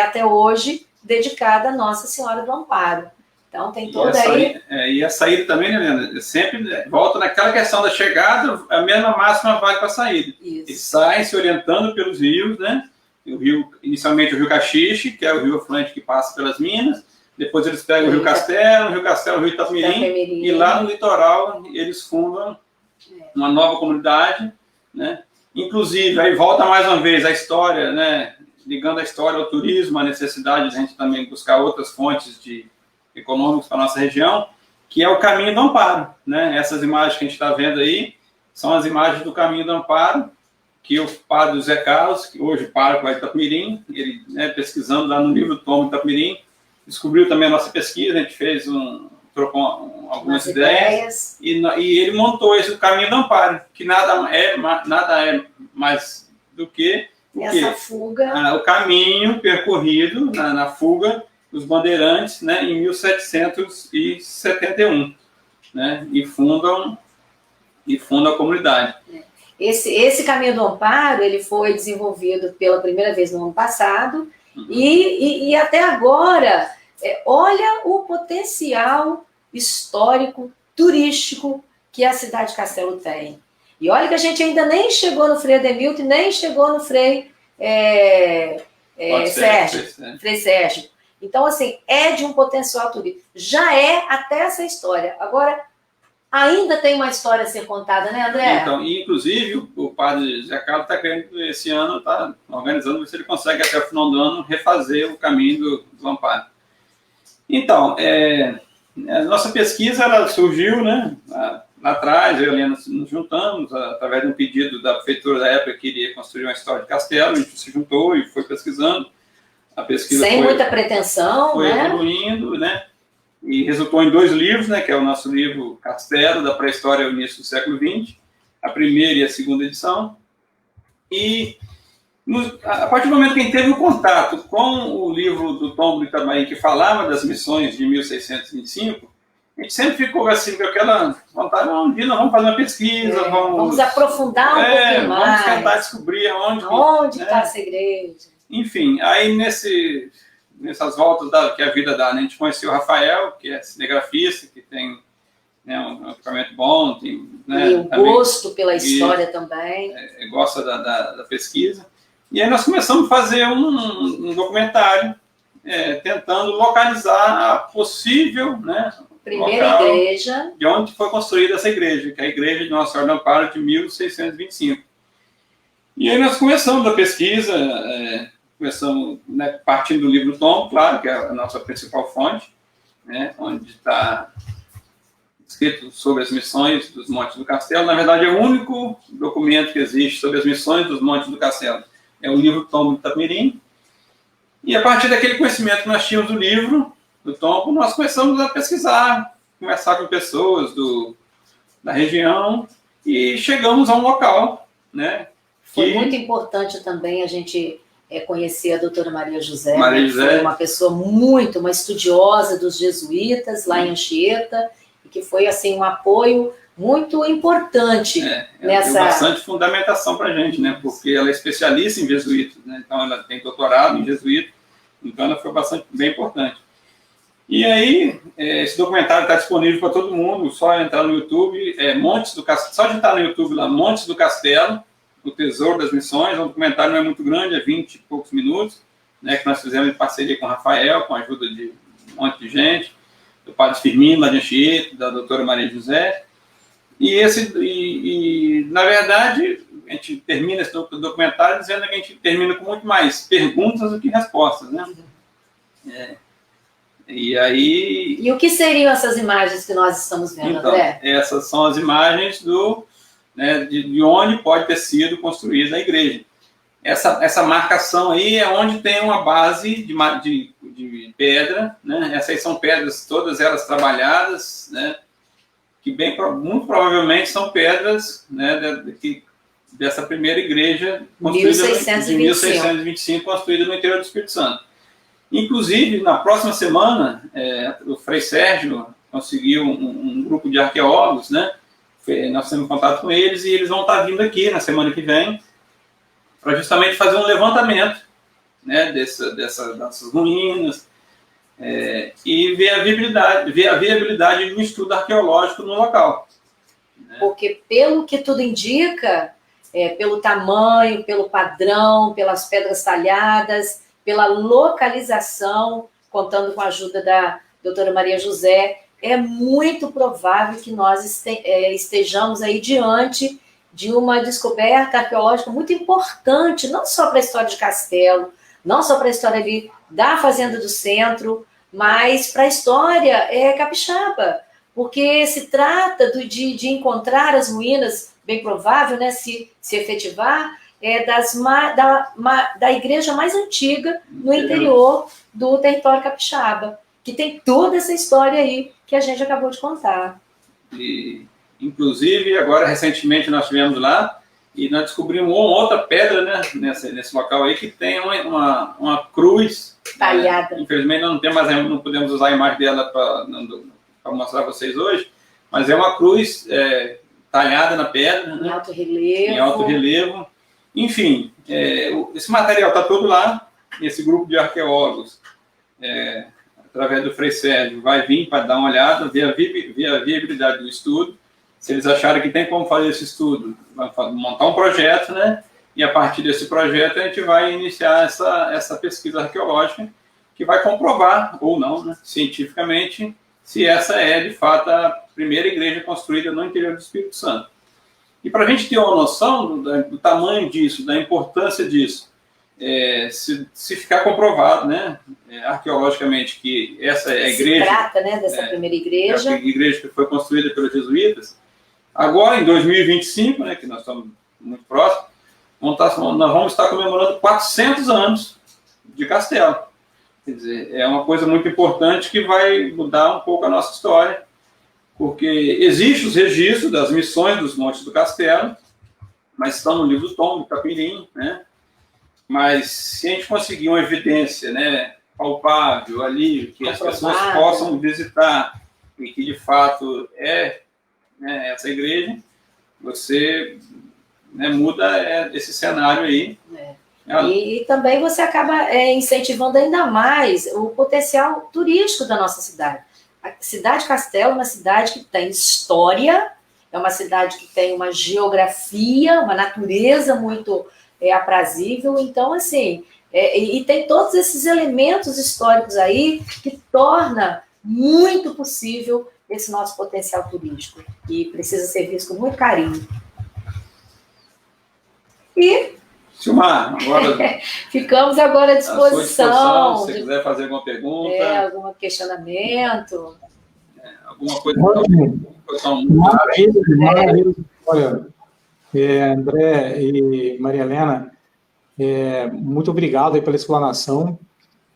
até hoje, dedicada a Nossa Senhora do Amparo. Então tem toda e a saída também, né, Leandro? Sempre volta naquela questão da chegada, a mesma máxima vale para a saída. Isso. Eles saem se orientando pelos rios, né? Inicialmente o Rio Caxixe, que é o rio afluente que passa pelas Minas, depois eles pegam o Rio Castelo, o Rio Itapemirim, e lá no litoral eles fundam uma nova comunidade, né? Inclusive, aí volta mais uma vez a história, né? Ligando a história ao turismo, a necessidade de a gente também buscar outras fontes econômicas para a nossa região, que é o Caminho do Amparo, né? Essas imagens que a gente está vendo aí são as imagens do Caminho do Amparo, que o padre Zé Carlos, que hoje pároco de Itapemirim, ele, né, pesquisando lá no livro Tom Itapemirim, descobriu também a nossa pesquisa, a gente fez trocou algumas ideias e ele montou esse Caminho do Amparo, que nada é mais do que essa fuga, o caminho percorrido na fuga dos bandeirantes, né, em 1771, né, e fundam a comunidade. Esse Caminho do Amparo, ele foi desenvolvido pela primeira vez no ano passado, e até agora, olha o potencial histórico, turístico que a cidade de Castelo tem. E olha que a gente ainda nem chegou no Frei Ademilton, nem chegou no Frei Sérgio. Então, assim, é de um potencial turístico. Já é até essa história. Agora, ainda tem uma história a ser contada, né, André? Então, inclusive, o padre Zé Carlos está querendo, esse ano, está organizando, ver se ele consegue, até o final do ano, refazer o Caminho do Amparo. Então, a nossa pesquisa, ela surgiu, né, lá atrás, eu e a Helena nos juntamos, através de um pedido da prefeitura da época, que queria construir uma história de castelo, a gente se juntou e foi pesquisando. A pesquisa sem muita pretensão, foi né? evoluindo, né? E resultou em 2 livros, né? Que é o nosso livro Castelo, da Pré-História ao Início do Século XX, a primeira e a segunda edição. E a partir do momento que a gente teve o contato com o livro do Tombo do Itabairim, que falava das missões de 1625, a gente sempre ficou assim, com aquela vontade, um dia nós vamos fazer uma pesquisa, vamos aprofundar um pouquinho mais. Vamos tentar descobrir onde está essa igreja. Enfim, aí nessas voltas que a vida dá, né, a gente conheceu o Rafael, que é cinegrafista, que tem, né, um equipamento bom, tem, né, e o gosto pela história também. Gosta da pesquisa. E aí nós começamos a fazer um documentário tentando localizar a possível, né, primeira igreja de onde foi construída essa igreja, que é a Igreja de Nossa Senhora do Amparo de 1625. E aí nós começamos a pesquisa, começamos, né, partindo do livro Tom, claro, que é a nossa principal fonte, né, onde está escrito sobre as missões dos Montes do Castelo. Na verdade, é o único documento que existe sobre as missões dos Montes do Castelo. É o livro Tom do Itapemirim. E a partir daquele conhecimento que nós tínhamos do livro do Tom, nós começamos a pesquisar, conversar com pessoas da região e chegamos a um local, né? Foi muito importante também a gente conhecer a doutora Maria José, que foi uma pessoa uma estudiosa dos jesuítas lá em Anchieta, e que foi assim um apoio muito importante nessa... Deu bastante fundamentação para a gente, né? Porque ela é especialista em jesuítas, né? Então ela tem doutorado em jesuíta, então ela foi bem importante. E aí, esse documentário está disponível para todo mundo, só entrar no YouTube, Montes do Castelo, só digitar no YouTube lá, Montes do Castelo, o Tesouro das Missões. O documentário não é muito grande, é 20 e poucos minutos, né, que nós fizemos em parceria com o Rafael, com a ajuda de um monte de gente, do padre Firmino, lá de Anchieta, da doutora Maria José. E na verdade, a gente termina esse documentário dizendo que a gente termina com muito mais perguntas do que respostas, né? E aí... E o que seriam essas imagens que nós estamos vendo, então, André? Essas são as imagens de onde pode ter sido construída a igreja. Essa marcação aí é onde tem uma base de pedra, né? Essas são pedras, todas elas trabalhadas, né? Que muito provavelmente são pedras, né, dessa primeira igreja construída em 1625, construída no interior do Espírito Santo. Inclusive, na próxima semana, o Frei Sérgio conseguiu um grupo de arqueólogos, né, nós temos contato com eles e eles vão estar vindo aqui na semana que vem para justamente fazer um levantamento, né, dessas ruínas e ver a viabilidade de um estudo arqueológico no local. Né? Porque, pelo que tudo indica, pelo tamanho, pelo padrão, pelas pedras talhadas, pela localização, contando com a ajuda da doutora Maria José, é muito provável que nós estejamos aí diante de uma descoberta arqueológica muito importante, não só para a história de Castelo, não só para a história ali da Fazenda do Centro, mas para a história capixaba, porque se trata de encontrar as ruínas, bem provável, né, se efetivar, da igreja mais antiga no interior do território capixaba, que tem toda essa história aí que a gente acabou de contar. E, inclusive, agora, recentemente, nós estivemos lá e nós descobrimos uma outra pedra, né, nesse local aí, que tem uma cruz talhada. Infelizmente, não podemos usar a imagem dela para mostrar a vocês hoje, mas é uma cruz talhada na pedra. Em alto relevo. Em alto relevo. Enfim, esse material está todo lá, esse grupo de arqueólogos, através do Frei Sérgio, vai vir para dar uma olhada, ver a viabilidade do estudo. Se eles acharem que tem como fazer esse estudo, vai montar um projeto, né? E a partir desse projeto a gente vai iniciar essa pesquisa arqueológica que vai comprovar, ou não, né, cientificamente, se essa é, de fato, a primeira igreja construída no interior do Espírito Santo. E para a gente ter uma noção do tamanho disso, da importância disso, se ficar comprovado, né, arqueologicamente, que essa é a igreja... Se trata, né, dessa primeira igreja. A igreja que foi construída pelos jesuítas. Agora, em 2025, né, que nós estamos muito próximos, nós vamos estar comemorando 400 anos de Castelo. Quer dizer, é uma coisa muito importante que vai mudar um pouco a nossa história, porque existem os registros das missões dos Montes do Castelo, mas estão no livro do Tom, do Capirim, né? Mas se a gente conseguir uma evidência, né, palpável ali, que as pessoas possam visitar e que de fato né, essa igreja, você, né, muda esse cenário aí. E também você acaba incentivando ainda mais o potencial turístico da nossa cidade. A cidade de Castelo é uma cidade que tem história, é uma cidade que tem uma geografia, uma natureza muito aprazível. Então, assim, e tem todos esses elementos históricos aí que torna muito possível esse nosso potencial turístico, que precisa ser visto com muito carinho. E... Silmar, agora... Ficamos agora à disposição. Se você quiser fazer alguma pergunta... algum questionamento. Alguma coisa... Maravilha. Olha, André e Maria Helena, muito obrigado aí pela explanação.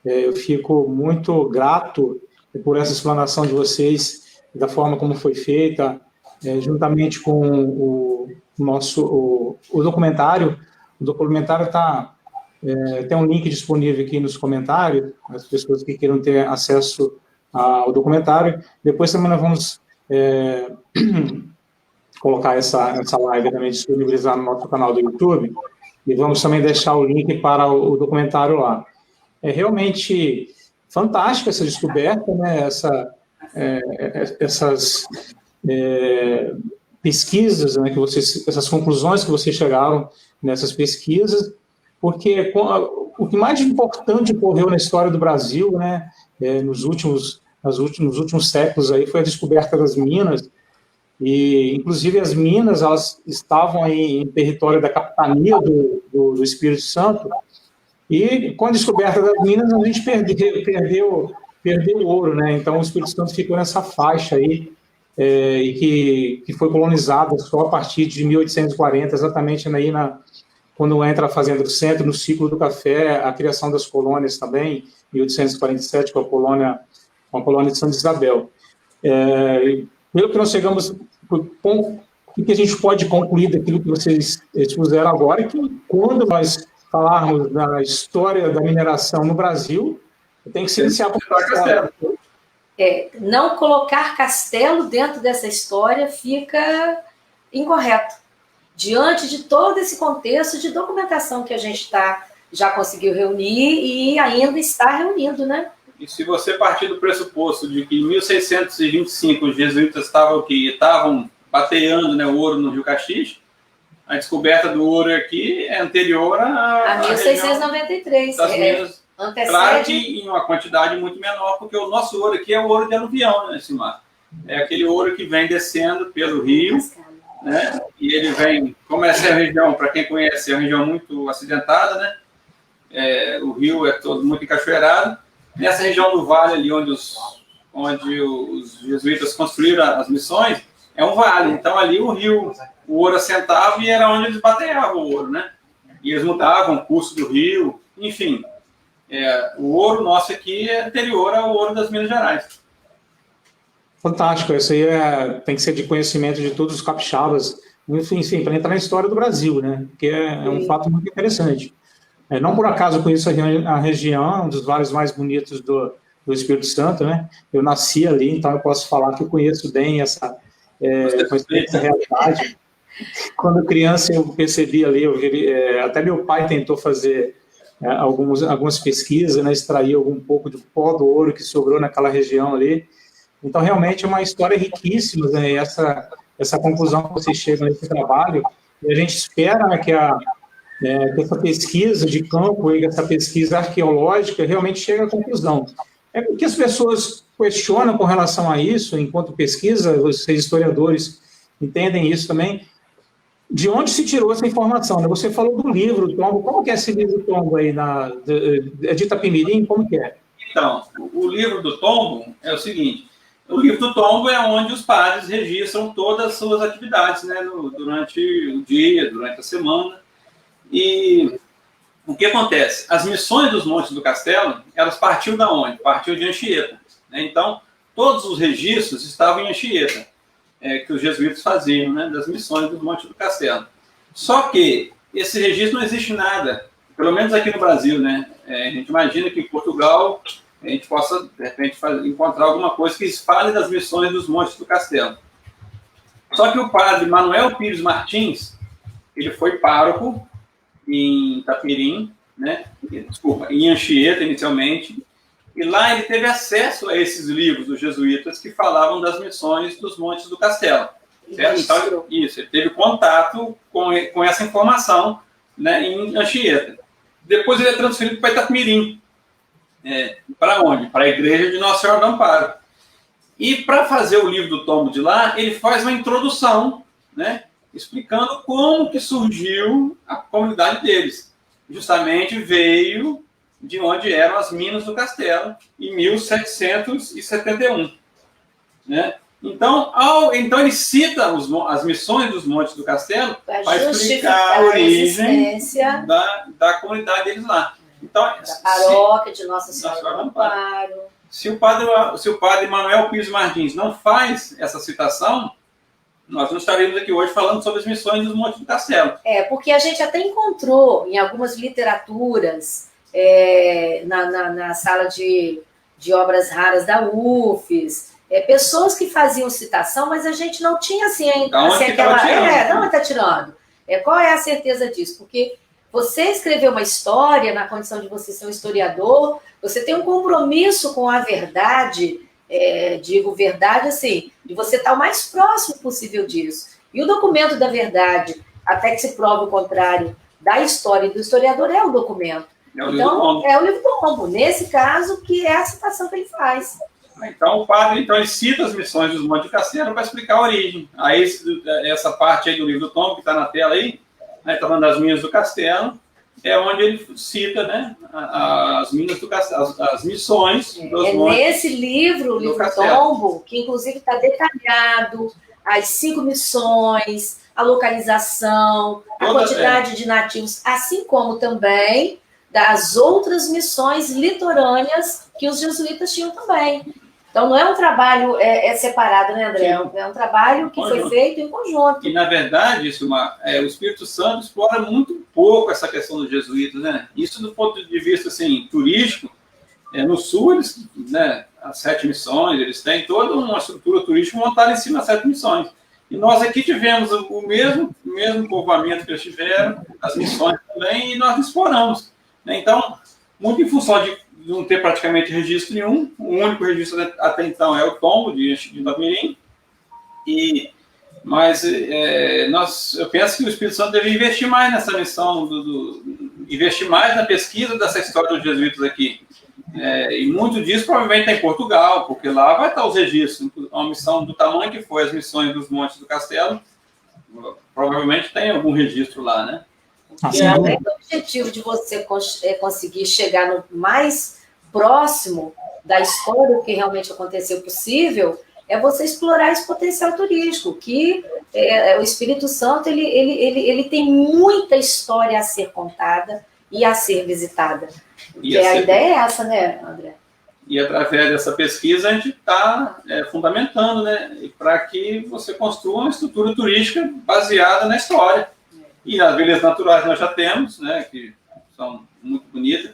Eu fico muito grato por essa explanação de vocês, da forma como foi feita, juntamente com o documentário. O documentário tem um link disponível aqui nos comentários, as pessoas que queiram ter acesso ao documentário. Depois também nós vamos colocar essa live também, disponibilizar no nosso canal do YouTube, e vamos também deixar o link para o documentário lá. É realmente fantástica essa descoberta, né? Essas pesquisas, né, essas conclusões que vocês chegaram nessas pesquisas, porque o que mais importante ocorreu na história do Brasil, né, nos últimos séculos aí, foi a descoberta das minas, e inclusive as minas elas estavam aí em território da capitania do Espírito Santo, e com a descoberta das minas a gente perdeu o ouro, né? Então o Espírito Santo ficou nessa faixa aí, e que foi colonizada só a partir de 1840, exatamente aí quando entra a Fazenda do Centro, no ciclo do café, a criação das colônias também, 1847, com a colônia de Santa Isabel. Pelo que nós chegamos, o que a gente pode concluir daquilo que vocês expuseram agora, é que quando nós falarmos da história da mineração no Brasil, tem que se iniciar por Castelo. Não colocar Castelo dentro dessa história fica incorreto, diante de todo esse contexto de documentação que a gente já conseguiu reunir e ainda está reunindo, né? E se você partir do pressuposto de que em 1625 os jesuítas estavam bateando, né, o ouro no Rio Caxis, a descoberta do ouro aqui é anterior a 1693. Das minas. Antecede. Claro que em uma quantidade muito menor, porque o nosso ouro aqui é o ouro de aluvião, né, Simar? É aquele ouro que vem descendo pelo rio, né? E ele vem, como essa região, para quem conhece, é uma região muito acidentada, né? O rio é todo muito encachoeirado. Nessa região do vale ali, onde os jesuítas construíram as missões, é um vale. Então ali o rio, o ouro assentava e era onde eles bateavam o ouro, né? E eles mudavam o curso do rio, enfim. O ouro nosso aqui é anterior ao ouro das Minas Gerais. Fantástico, isso aí tem que ser de conhecimento de todos os capixabas, enfim, para entrar na história do Brasil, né? Porque é um fato muito interessante. Não por acaso eu conheço a região, um dos vales mais bonitos do Espírito Santo, né? Eu nasci ali, então eu posso falar que eu conheço bem essa realidade. Quando criança eu percebi ali, até meu pai tentou fazer algumas pesquisas, né? Extrair algum pouco do pó do ouro que sobrou naquela região ali. Então, realmente é uma história riquíssima, né? Essa conclusão que vocês chegam nesse trabalho, e a gente espera, né, que essa pesquisa de campo, essa pesquisa arqueológica realmente chegue à conclusão. O que as pessoas questionam com relação a isso, enquanto pesquisa, vocês historiadores entendem isso também, de onde se tirou essa informação, né? Você falou do livro Tombo, como que é esse livro Tombo aí, é de Itapemirim, como que é? Então, o livro do Tombo é o seguinte, o livro do Tombo é onde os padres registram todas as suas atividades, né, durante o dia, durante a semana. E o que acontece? As missões dos Montes do Castelo, elas partiam da onde? Partiam de Anchieta, né? Então, todos os registros estavam em Anchieta, que os jesuítas faziam, né, das missões dos Montes do Castelo. Só que esse registro não existe nada, pelo menos aqui no Brasil, né? A gente imagina que em Portugal a gente possa, de repente, encontrar alguma coisa que fale das missões dos Montes do Castelo. Só que o padre Manuel Pires Martins, ele foi pároco em Itapemirim, né? Desculpa, em Anchieta inicialmente, e lá ele teve acesso a esses livros dos jesuítas que falavam das missões dos Montes do Castelo. Certo? Então, ele teve contato com essa informação, né, em Anchieta. Depois ele é transferido para Itapemirim. Para onde? Para a Igreja de Nossa Senhora do Amparo. E para fazer o livro do Tombo de lá, ele faz uma introdução, né, explicando como que surgiu a comunidade deles. Justamente veio de onde eram as minas do Castelo, em 1771. Né? Então ele cita as missões dos Montes do Castelo para explicar a origem da comunidade deles lá. Então, da paróquia de Nossa Senhora do Amparo. Se o padre Manuel Pires Martins não faz essa citação, nós não estaremos aqui hoje falando sobre as missões dos Montes do Castelo. Porque a gente até encontrou em algumas literaturas, na sala de obras raras da UFES, pessoas que faziam citação, mas a gente não tinha assim aquela... Não está tirando. Qual é a certeza disso? Porque você escrever uma história na condição de você ser um historiador, você tem um compromisso com a verdade, digo verdade assim, de você estar o mais próximo possível disso. E o documento da verdade, até que se prove o contrário da história e do historiador, é o documento. Então, é o livro do Tombo. Nesse caso, que é a citação que ele faz. Então, o padre ele cita as missões dos Montes do Castelo para explicar a origem. Aí, essa parte aí do livro do Tombo, que está na tela aí, né, está falando das minas do Castelo, é onde ele cita, né, as minas do Castelo, as missões dos Montes. Nesse livro, o livro do Tombo, que inclusive está detalhado as 5 missões, a localização, a quantidade de nativos, assim como também das outras missões litorâneas que os jesuítas tinham também. Então, não é um trabalho separado, né, André? Sim. É um trabalho que foi feito em conjunto. E, na verdade, o Espírito Santo explora muito pouco essa questão dos jesuítas, né? Isso do ponto de vista, assim, turístico, no Sul, eles, né, as 7 missões, eles têm toda uma estrutura turística montada em cima das 7 missões. E nós aqui tivemos o mesmo povoamento que eles tiveram, as missões também, e nós exploramos. Né? Então, muito em função de não ter praticamente registro nenhum, o único registro até então é o tombo de Itapemirim, mas eu penso que o Espírito Santo deve investir mais nessa missão, investir mais na pesquisa dessa história dos jesuítas aqui. E muito disso provavelmente está em Portugal, porque lá vai estar os registros. Uma missão do tamanho que foi as missões dos Montes do Castelo, provavelmente tem algum registro lá, né? E além do objetivo de você conseguir chegar no mais próximo da história do que realmente aconteceu possível, é você explorar esse potencial turístico, que o Espírito Santo ele tem muita história a ser contada e a ser visitada. A ideia é essa, né, André? E através dessa pesquisa a gente está fundamentando, né, para que você construa uma estrutura turística baseada na história. E as belezas naturais nós já temos, né, que são muito bonitas,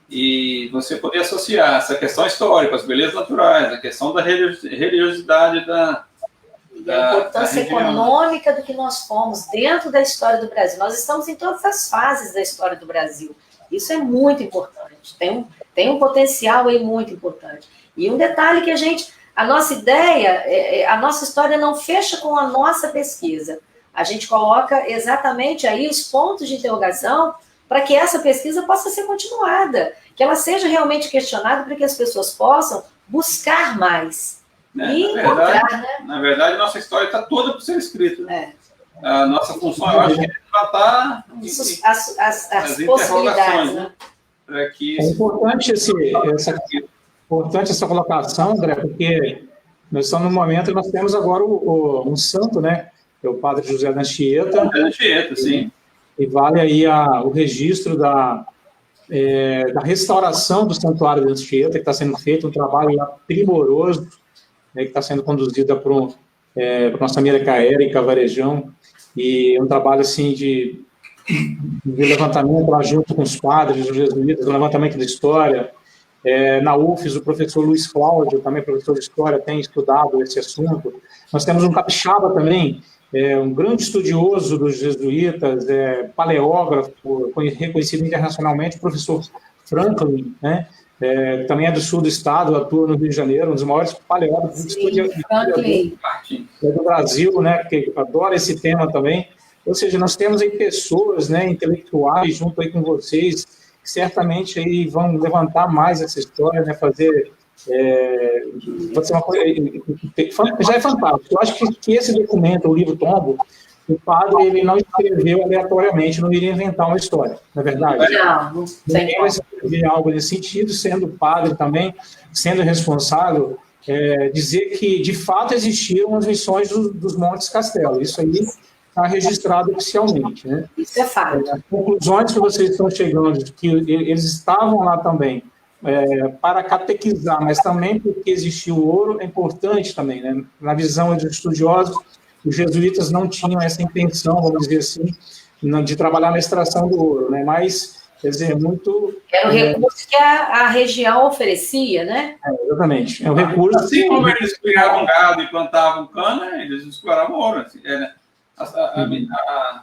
e você poder associar essa questão histórica, as belezas naturais, a questão da religiosidade e a importância econômica do que nós fomos dentro da história do Brasil. Nós estamos em todas as fases da história do Brasil. Isso é muito importante, tem um potencial aí muito importante. E um detalhe que a nossa ideia, a nossa história não fecha com a nossa pesquisa. A gente coloca exatamente aí os pontos de interrogação para que essa pesquisa possa ser continuada, que ela seja realmente questionada para que as pessoas possam buscar mais e encontrar, né? Na verdade, nossa história está toda por ser escrita. Né? A nossa função, eu acho que é tratar as possibilidades, né? Para que é importante essa colocação, André, porque nós estamos no momento, nós temos agora um santo, né? Que é o Padre José da Anchieta. Sim. E vale aí o registro da restauração do Santuário da Anchieta, que está sendo feito um trabalho primoroso, né, que está sendo conduzida por nossa amiga Érica Varejão, e um trabalho assim de levantamento lá junto com os padres, os jesuítas, um levantamento da história. Na UFES, o professor Luiz Cláudio, também professor de história, tem estudado esse assunto. Nós temos um capixaba também, um grande estudioso dos jesuítas, paleógrafo, reconhecido internacionalmente, o professor Franklin, né? Também é do sul do estado, atua no Rio de Janeiro, um dos maiores paleógrafos do Brasil, né? Que adora esse tema também. Ou seja, nós temos aí pessoas, né, intelectuais junto aí com vocês, que certamente aí vão levantar mais essa história, né? Fazer uma coisa, já é fantástico. Eu acho que esse documento, o livro Tombo, o padre ele não escreveu aleatoriamente, não iria inventar uma história, não é verdade? Não ninguém vai escrever algo nesse sentido, sendo padre também, sendo responsável, dizer que de fato existiram as missões dos Montes Castelo. Isso aí está registrado oficialmente, né? Isso é fato. As conclusões que vocês estão chegando, que eles estavam lá também, para catequizar, mas também porque existiu o ouro, é importante também, né? Na visão dos estudiosos, os jesuítas não tinham essa intenção, vamos dizer assim, de trabalhar na extração do ouro, né? Mas, quer dizer, muito... Era o recurso que a região oferecia, né? Exatamente. É um recurso... Assim como eles criavam gado e plantavam cana, eles exploravam ouro. Assim,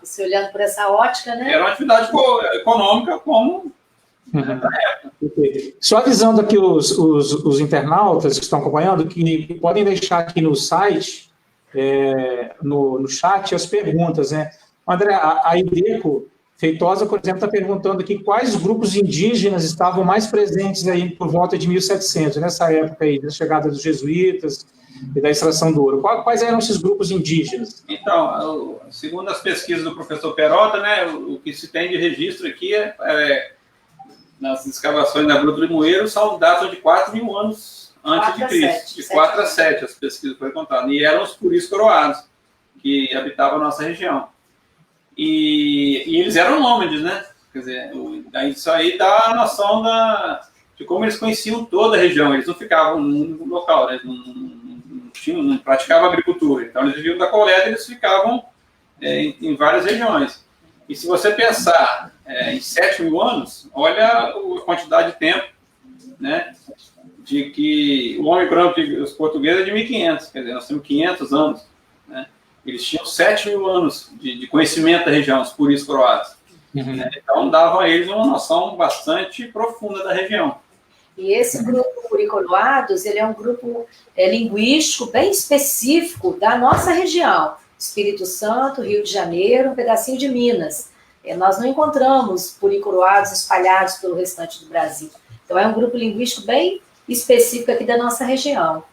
Se olhando por essa ótica, né? Era uma atividade econômica como... Só avisando aqui os internautas que estão acompanhando que podem deixar aqui no site, no chat, as perguntas, né? André, a IDECO Feitosa, por exemplo, está perguntando aqui quais grupos indígenas estavam mais presentes aí por volta de 1700, nessa época aí, da chegada dos jesuítas e da extração do ouro. Quais eram esses grupos indígenas? Então, segundo as pesquisas do professor Perota, né, o que se tem de registro aqui nas escavações da Gruta do Limoeiro são datas de 4.000 anos antes de Cristo. De 4 a 7 as pesquisas foram contadas. E eram os puris coroados que habitavam a nossa região. E eles eram nômades, né? Quer dizer, isso aí dá a noção de como eles conheciam toda a região. Eles não ficavam num local, né? Não praticavam agricultura. Então, eles viviam da coleta, eles ficavam em várias regiões. E se você pensar em 7.000 anos, olha a quantidade de tempo, né? De que o homem branco dos portugueses é de 1.500, quer dizer, nós temos 500 anos, né? Eles tinham 7.000 anos de conhecimento da região, os puris croatas. Uhum. Então, davam a eles uma noção bastante profunda da região. E esse grupo Puri-Coroados, ele é um grupo linguístico bem específico da nossa região. Espírito Santo, Rio de Janeiro, um pedacinho de Minas. Nós não encontramos Puri-Coroados espalhados pelo restante do Brasil. Então, é um grupo linguístico bem específico aqui da nossa região.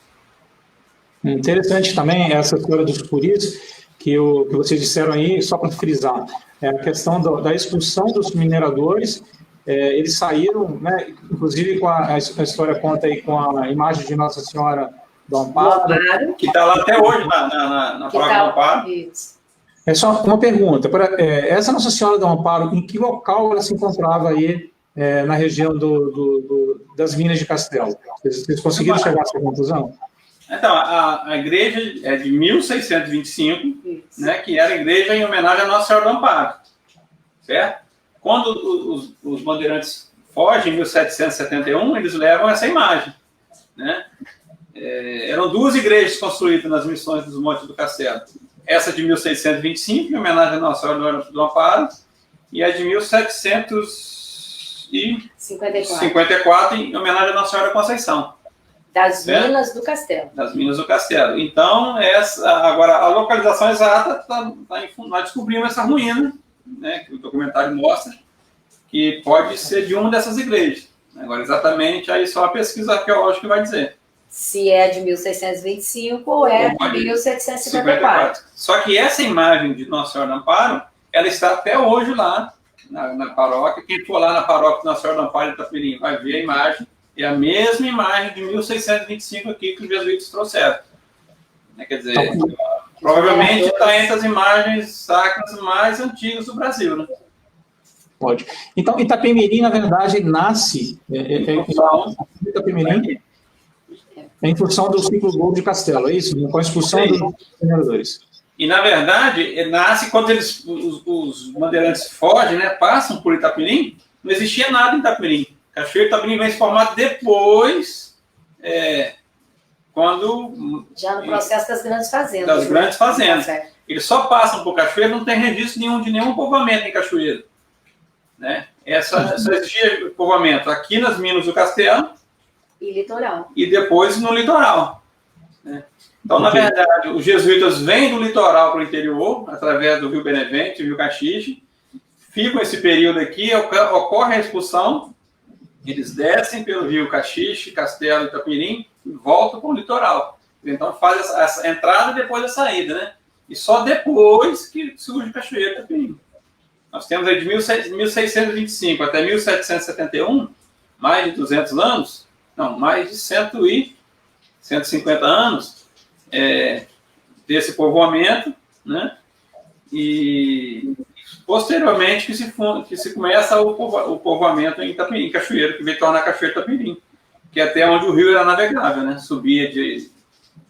Interessante também essa história dos puris, que vocês disseram aí, só para frisar, a questão da expulsão dos mineradores. Eles saíram, né, inclusive com a história conta aí com a imagem de Nossa Senhora do Amparo. Que está lá até hoje na paróquia do Amparo. Isso. É só uma pergunta, essa Nossa Senhora do Amparo, em que local ela se encontrava aí na região das Minas de Castelo? Vocês conseguiram chegar a essa conclusão? Então, a igreja é de 1625, né, que era a igreja em homenagem a Nossa Senhora do Amparo, certo? Quando os bandeirantes fogem, em 1771, eles levam essa imagem, né? Eram duas igrejas construídas nas missões dos Montes do Castelo. Essa de 1625, em homenagem a Nossa Senhora do Amparo, e a de 1754, em homenagem a Nossa Senhora da Conceição. Das Minas do Castelo. Das Minas do Castelo. Então, agora, a localização exata, nós descobrimos essa ruína, né, que o documentário mostra, que pode ser de uma dessas igrejas. Agora, exatamente, aí só a pesquisa arqueológica vai dizer. Se é de 1625 ou de 1754. Só que essa imagem de Nossa Senhora do Amparo, ela está até hoje lá, na paróquia. Quem for lá na paróquia de Nossa Senhora do Amparo de Itapemirim vai ver a imagem. É a mesma imagem de 1625 aqui que os jesuítas trouxeram. Quer dizer, provavelmente está entre as imagens sacras mais antigas do Brasil, né? Pode. Então, Itapemirim, na verdade, nasce... Itapemirim em função do ciclo Gold de Castelo, é isso? Com a expulsão dos mineradores. E, na verdade, nasce quando os bandeirantes fogem, né, passam por Itapemirim, não existia nada em Itapemirim. Cachoeiro de Itapemirim vem se formar depois, quando... Já no processo das grandes fazendas. Das grandes fazendas. Eles só passam por Cachoeiro, não tem registro de nenhum povoamento em Cachoeiro. Né? Só existia povoamento aqui nas Minas do Castelo. E litoral. E depois no litoral. Né? Então, na verdade, os jesuítas vêm do litoral para o interior, através do Rio Benevente, Rio Caxixe, ficam esse período aqui, ocorre a expulsão, eles descem pelo Rio Caxixe, Castelo e Itapemirim e voltam para o litoral. Então, faz essa entrada e depois a saída, né? E só depois que surge Cachoeiro de Itapemirim. Nós temos aí de 1625 até 1771, mais de 200 anos, não, mais de 150 anos desse povoamento, né? E posteriormente que se começa o povoamento em Cachoeiro, que veio tornar Cachoeiro de Itapemirim, que é até onde o rio era navegável, né? Subia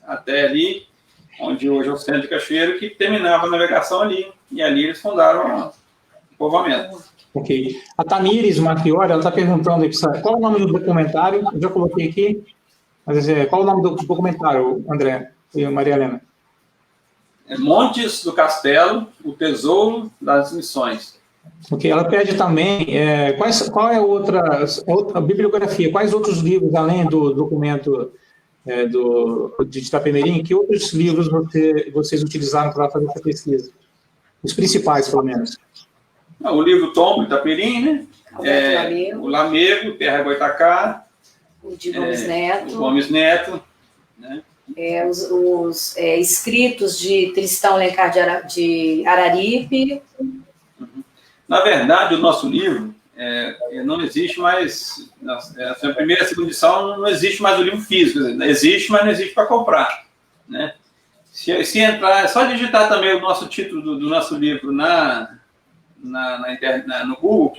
até ali, onde hoje é o centro de Cachoeiro, que terminava a navegação ali, e ali eles fundaram o povoamento. Ok. A Tamires Marchiori, ela está perguntando aqui, qual é o nome do documentário? Eu já coloquei aqui, mas qual é o nome do documentário, André e Maria Helena? Montes do Castelo, o Tesouro das Missões. Ok, ela pede também, qual é a outra bibliografia, quais outros livros, além do documento de Itapemirim, que outros livros vocês utilizaram para fazer essa pesquisa? Os principais, pelo menos. O livro Tombo de Itapemirim, né? O Lamego, Terra Goitacá, o de Gomes Neto. O Gomes Neto, né? Os escritos de Tristão Alencar de Araripe. Na verdade, o nosso livro não existe mais. A primeira e a segunda edição não existe mais o livro físico. Existe, mas não existe para comprar. Né? Se entrar, é só digitar também o nosso título do nosso livro no Google,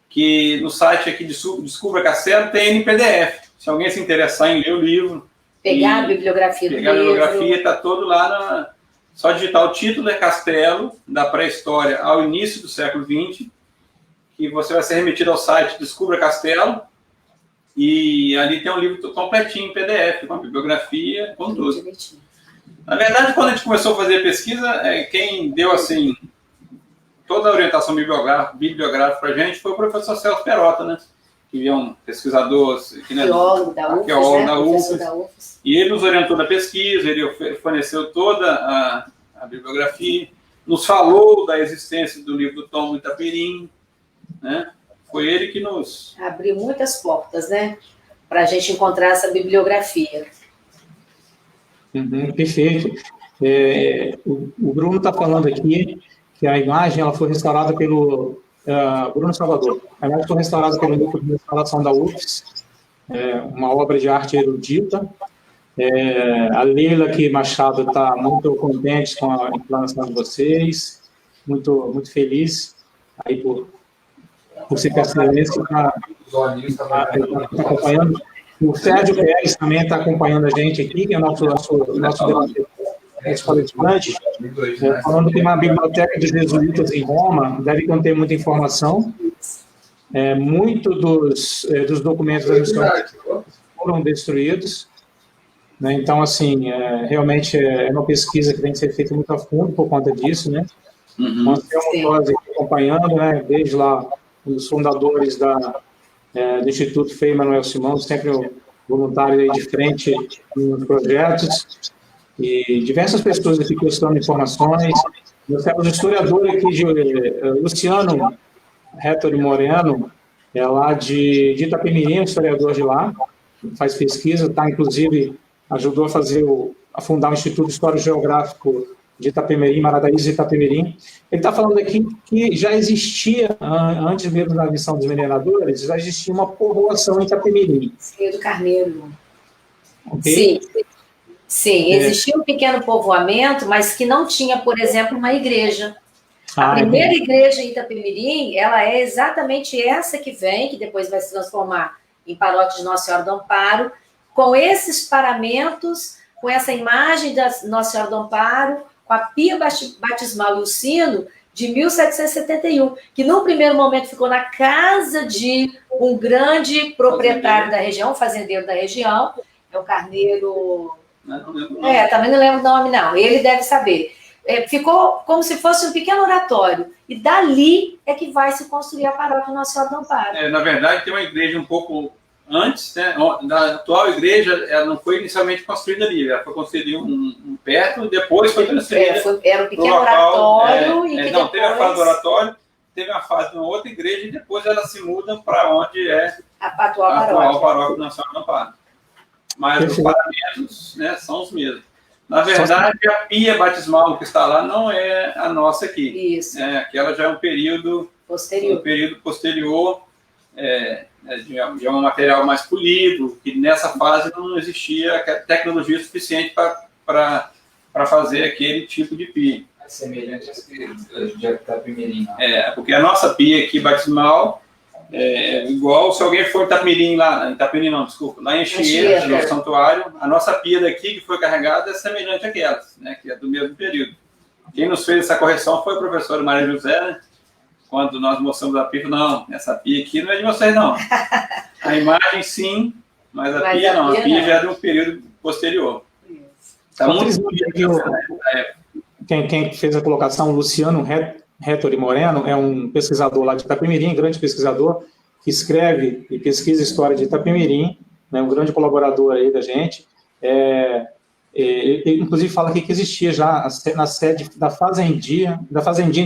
que no site aqui de Descubra Castelo tem em PDF. Se alguém se interessar em ler o livro. Pegar a bibliografia do livro. Pegar a bibliografia, está todo lá. Só digitar o título é Castelo, da pré-história ao início do século XX, que você vai ser remetido ao site Descubra Castelo, e ali tem um livro completinho em PDF, com a bibliografia, com tudo. Na verdade, quando a gente começou a fazer a pesquisa, quem deu, assim, toda a orientação bibliográfica para a gente foi o professor Celso Perota, né? Que é um pesquisador... Arqueólogo da UFES, da UFES. E ele nos orientou na pesquisa, ele forneceu toda a bibliografia, nos falou da existência do livro do Tom Itaperim, né? Foi ele que nos... abriu muitas portas, né? Para a gente encontrar essa bibliografia. Perfeito. O Bruno está falando aqui que a imagem ela foi restaurada pelo Bruno Salvador. A imagem foi restaurada pelo Núcleo de Restauração da UFES, uma obra de arte erudita. A Leila aqui, Machado, está muito contente com a implantação de vocês, muito feliz aí por ser excelência, está acompanhando. O Sérgio Pérez também está acompanhando a gente aqui, que é nosso palestrante, falando que na Biblioteca dos Jesuítas em Roma deve conter muita informação. Muito dos documentos da missão foram destruídos. Né? Então, assim, realmente é uma pesquisa que tem que ser feita muito a fundo por conta disso, né? Nós temos acompanhando, né, desde lá, os fundadores do Instituto Frei Manuel Simão, sempre voluntário aí de frente nos projetos, e diversas pessoas aqui questionando informações. Nós temos um historiador aqui, Luciano Rétori Moreno, lá de Itapemirim, historiador de lá, faz pesquisa, inclusive ajudou a fundar o Instituto Histórico Geográfico de Itapemirim, Maradaíso e Itapemirim. Ele está falando aqui que já existia, antes mesmo da missão dos mineradores, já existia uma povoação em Itapemirim. Sim, do Carneiro. Okay? Sim, existia um pequeno povoamento, mas que não tinha, por exemplo, uma igreja. A primeira igreja em Itapemirim, ela é exatamente essa que depois vai se transformar em paróquia de Nossa Senhora do Amparo, com esses paramentos, com essa imagem da Nossa Senhora do Amparo, com a pia batismal e o sino de 1771, que no primeiro momento ficou na casa de um grande proprietário da região, fazendeiro da região, é o Carneiro... também não lembro o nome, não. Ele deve saber. Ficou como se fosse um pequeno oratório. E dali é que vai se construir a paróquia Nossa Senhora do Amparo. Na verdade, tem uma igreja um pouco antes, né, da atual igreja, ela não foi inicialmente construída ali, ela foi construída perto e depois foi transferida. Era um pequeno oratório. Teve a fase do oratório, teve a fase de uma outra igreja e depois ela se muda para onde é a atual paróquia Nossa Senhora do Amparo. Mas os paramentos, né, são os mesmos. Na verdade, a pia batismal que está lá não é a nossa aqui. Isso. Aquela já é um período posterior, de um material mais polido, que nessa fase não existia tecnologia suficiente para fazer aquele tipo de pia. Semelhante às que de Itapemirim. Porque a nossa pia aqui batismal igual se alguém for lá em Anchieta, no santuário, a nossa pia daqui que foi carregada é semelhante àquelas, né, que é do mesmo período. Quem nos fez essa correção foi a professora Maria José, né? Quando nós mostramos a pia, não, essa pia aqui não é de vocês, não. A imagem, sim, mas a pia não. A pia já é de um período posterior. Tá muito quem fez a colocação, Luciano Rétori Moreno, é um pesquisador lá de Itapemirim, grande pesquisador, que escreve e pesquisa a história de Itapemirim, né, um grande colaborador aí da gente. Ele, inclusive, fala aqui que existia já na sede da Fazendinha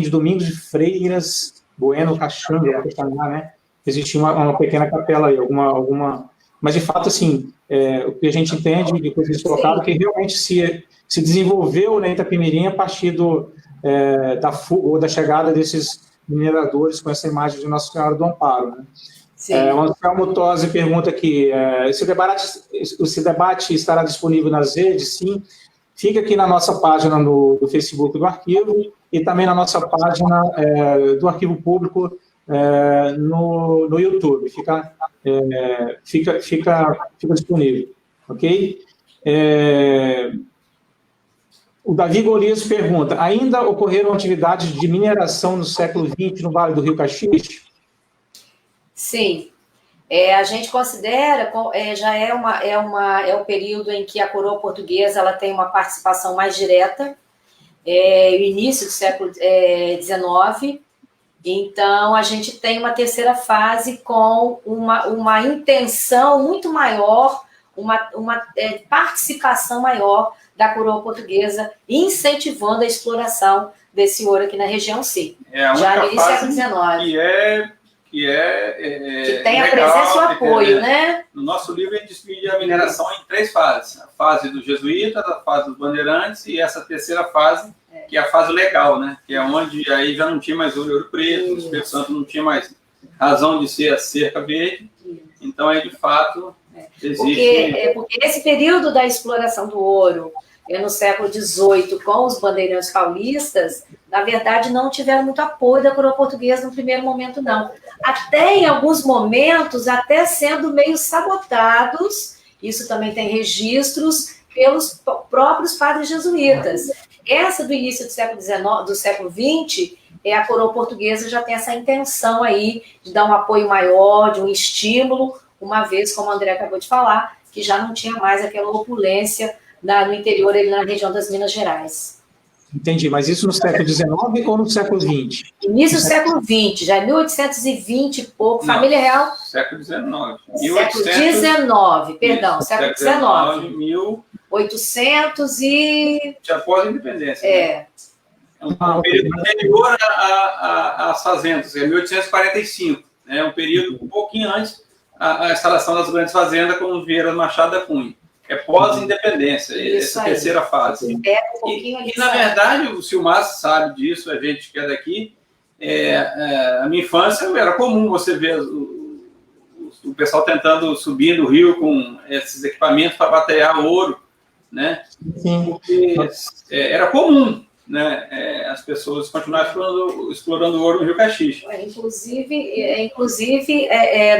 de Domingos de Freiras, Bueno, Caxanga, né? Existia uma pequena capela aí, alguma... Mas, de fato, assim, o que a gente entende, depois disso colocado, que realmente se desenvolveu, né, Itapemirim a partir da chegada desses mineradores com essa imagem de Nossa Senhora do Amparo, né? O Anselmo Tosi pergunta aqui, esse debate estará disponível nas redes? Sim, fica aqui na nossa página do Facebook do arquivo e também na nossa página do Arquivo Público no YouTube, fica disponível, ok? O Davi Golias pergunta, ainda ocorreram atividades de mineração no século XX no Vale do Rio Caxias? Sim. A gente considera, já é o período em que a coroa portuguesa ela tem uma participação mais direta, o início do século XIX. Então, a gente tem uma terceira fase com uma intenção muito maior, uma participação maior da coroa portuguesa, incentivando a exploração desse ouro aqui na região C. Já no século XIX. Que tem a presença e o apoio, né? No nosso livro, a gente divide a mineração em 3 fases. A fase dos jesuítas, a fase dos bandeirantes e essa terceira fase, que é a fase legal, né? Que é onde aí já não tinha mais ouro preto, o Espírito Santo não tinha mais razão de ser a cerca verde. Então, aí, de fato, existe... Porque esse período da exploração do ouro, no século XVIII, com os bandeirantes paulistas, na verdade, não tiveram muito apoio da coroa portuguesa no primeiro momento, não. Até em alguns momentos, até sendo meio sabotados, isso também tem registros, pelos próprios padres jesuítas. Essa do início do século XIX, do século XX, a coroa portuguesa já tem essa intenção aí de dar um apoio maior, de um estímulo, uma vez, como o André acabou de falar, que já não tinha mais aquela opulência no interior, ali na região das Minas Gerais. Entendi, mas isso no século XIX ou no século XX? Início do século XX, já 1820 e pouco, família real... Século XIX. Século XIX, perdão, século XIX. 1800 e... Já após a independência. Né? Um período anterior às fazendas, 1845. Um período um pouquinho antes a instalação das grandes fazendas com Vieira Machado da Cunha. Pós-independência, essa terceira fase. E, na verdade, o Silmar sabe disso, a gente que é daqui, a minha infância era comum você ver o pessoal tentando subir no rio com esses equipamentos para batear ouro, né? Porque era comum, né? As pessoas continuarem explorando ouro no Rio Caxias. Inclusive,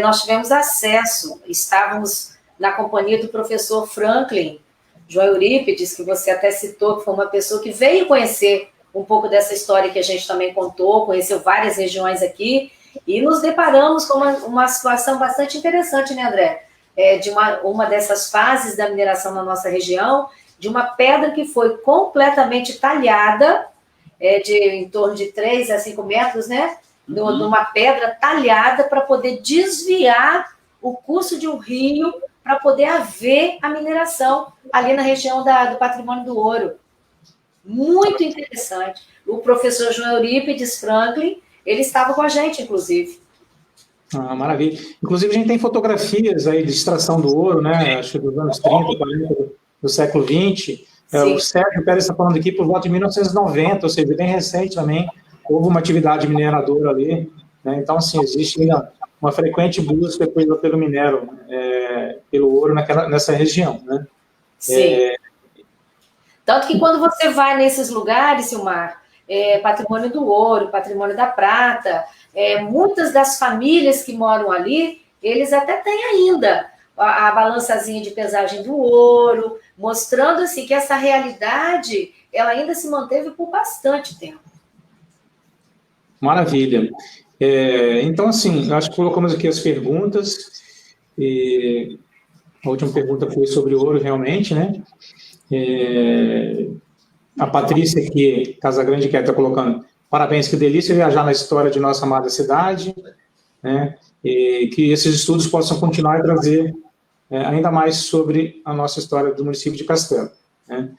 nós tivemos acesso, estávamos na companhia do professor Franklin, João Eurípides, que você até citou, que foi uma pessoa que veio conhecer um pouco dessa história que a gente também contou, conheceu várias regiões aqui, e nos deparamos com uma situação bastante interessante, né, André? De uma dessas fases da mineração na nossa região, de uma pedra que foi completamente talhada, em torno de 3 a 5 metros, né? Numa pedra talhada para poder desviar o curso de um rio, para poder haver a mineração ali na região do Patrimônio do Ouro. Muito interessante. O professor João Eurípides Franklin, ele estava com a gente, inclusive. Maravilha. Inclusive, a gente tem fotografias aí de extração do ouro, né? Acho que dos anos 30, 40, do século XX. O Sérgio Pérez está falando aqui por volta de 1990, ou seja, bem recente também. Houve uma atividade mineradora ali, né? Então, assim, existe ainda uma frequente busca pelo minério, pelo ouro nessa região, né? Sim. Tanto que quando você vai nesses lugares, Silmar, patrimônio do ouro, patrimônio da prata, muitas das famílias que moram ali, eles até têm ainda a balançazinha de pesagem do ouro, mostrando assim que essa realidade ela ainda se manteve por bastante tempo. Maravilha. Então, assim, acho que colocamos aqui as perguntas. E a última pergunta foi sobre ouro, realmente, né? A Patrícia aqui, Casagrande, que está colocando: parabéns, que delícia viajar na história de nossa amada cidade, né? E que esses estudos possam continuar a trazer ainda mais sobre a nossa história do município de Castelo, né?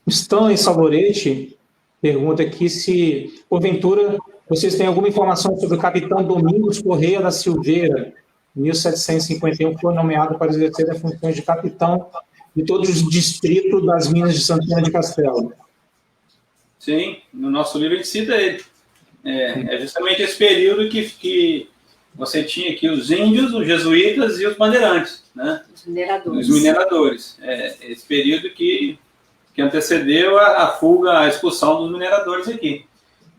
Stan em Salvorete pergunta aqui se, porventura, vocês têm alguma informação sobre o capitão Domingos Correia da Silveira, em 1751, foi nomeado para exercer as funções de capitão de todos os distritos das Minas de Santana de Castelo. Sim, no nosso livro a gente cita ele. É justamente esse período que você tinha aqui os índios, os jesuítas e os bandeirantes, né? Os mineradores. Esse período que antecedeu a fuga, a expulsão dos mineradores aqui.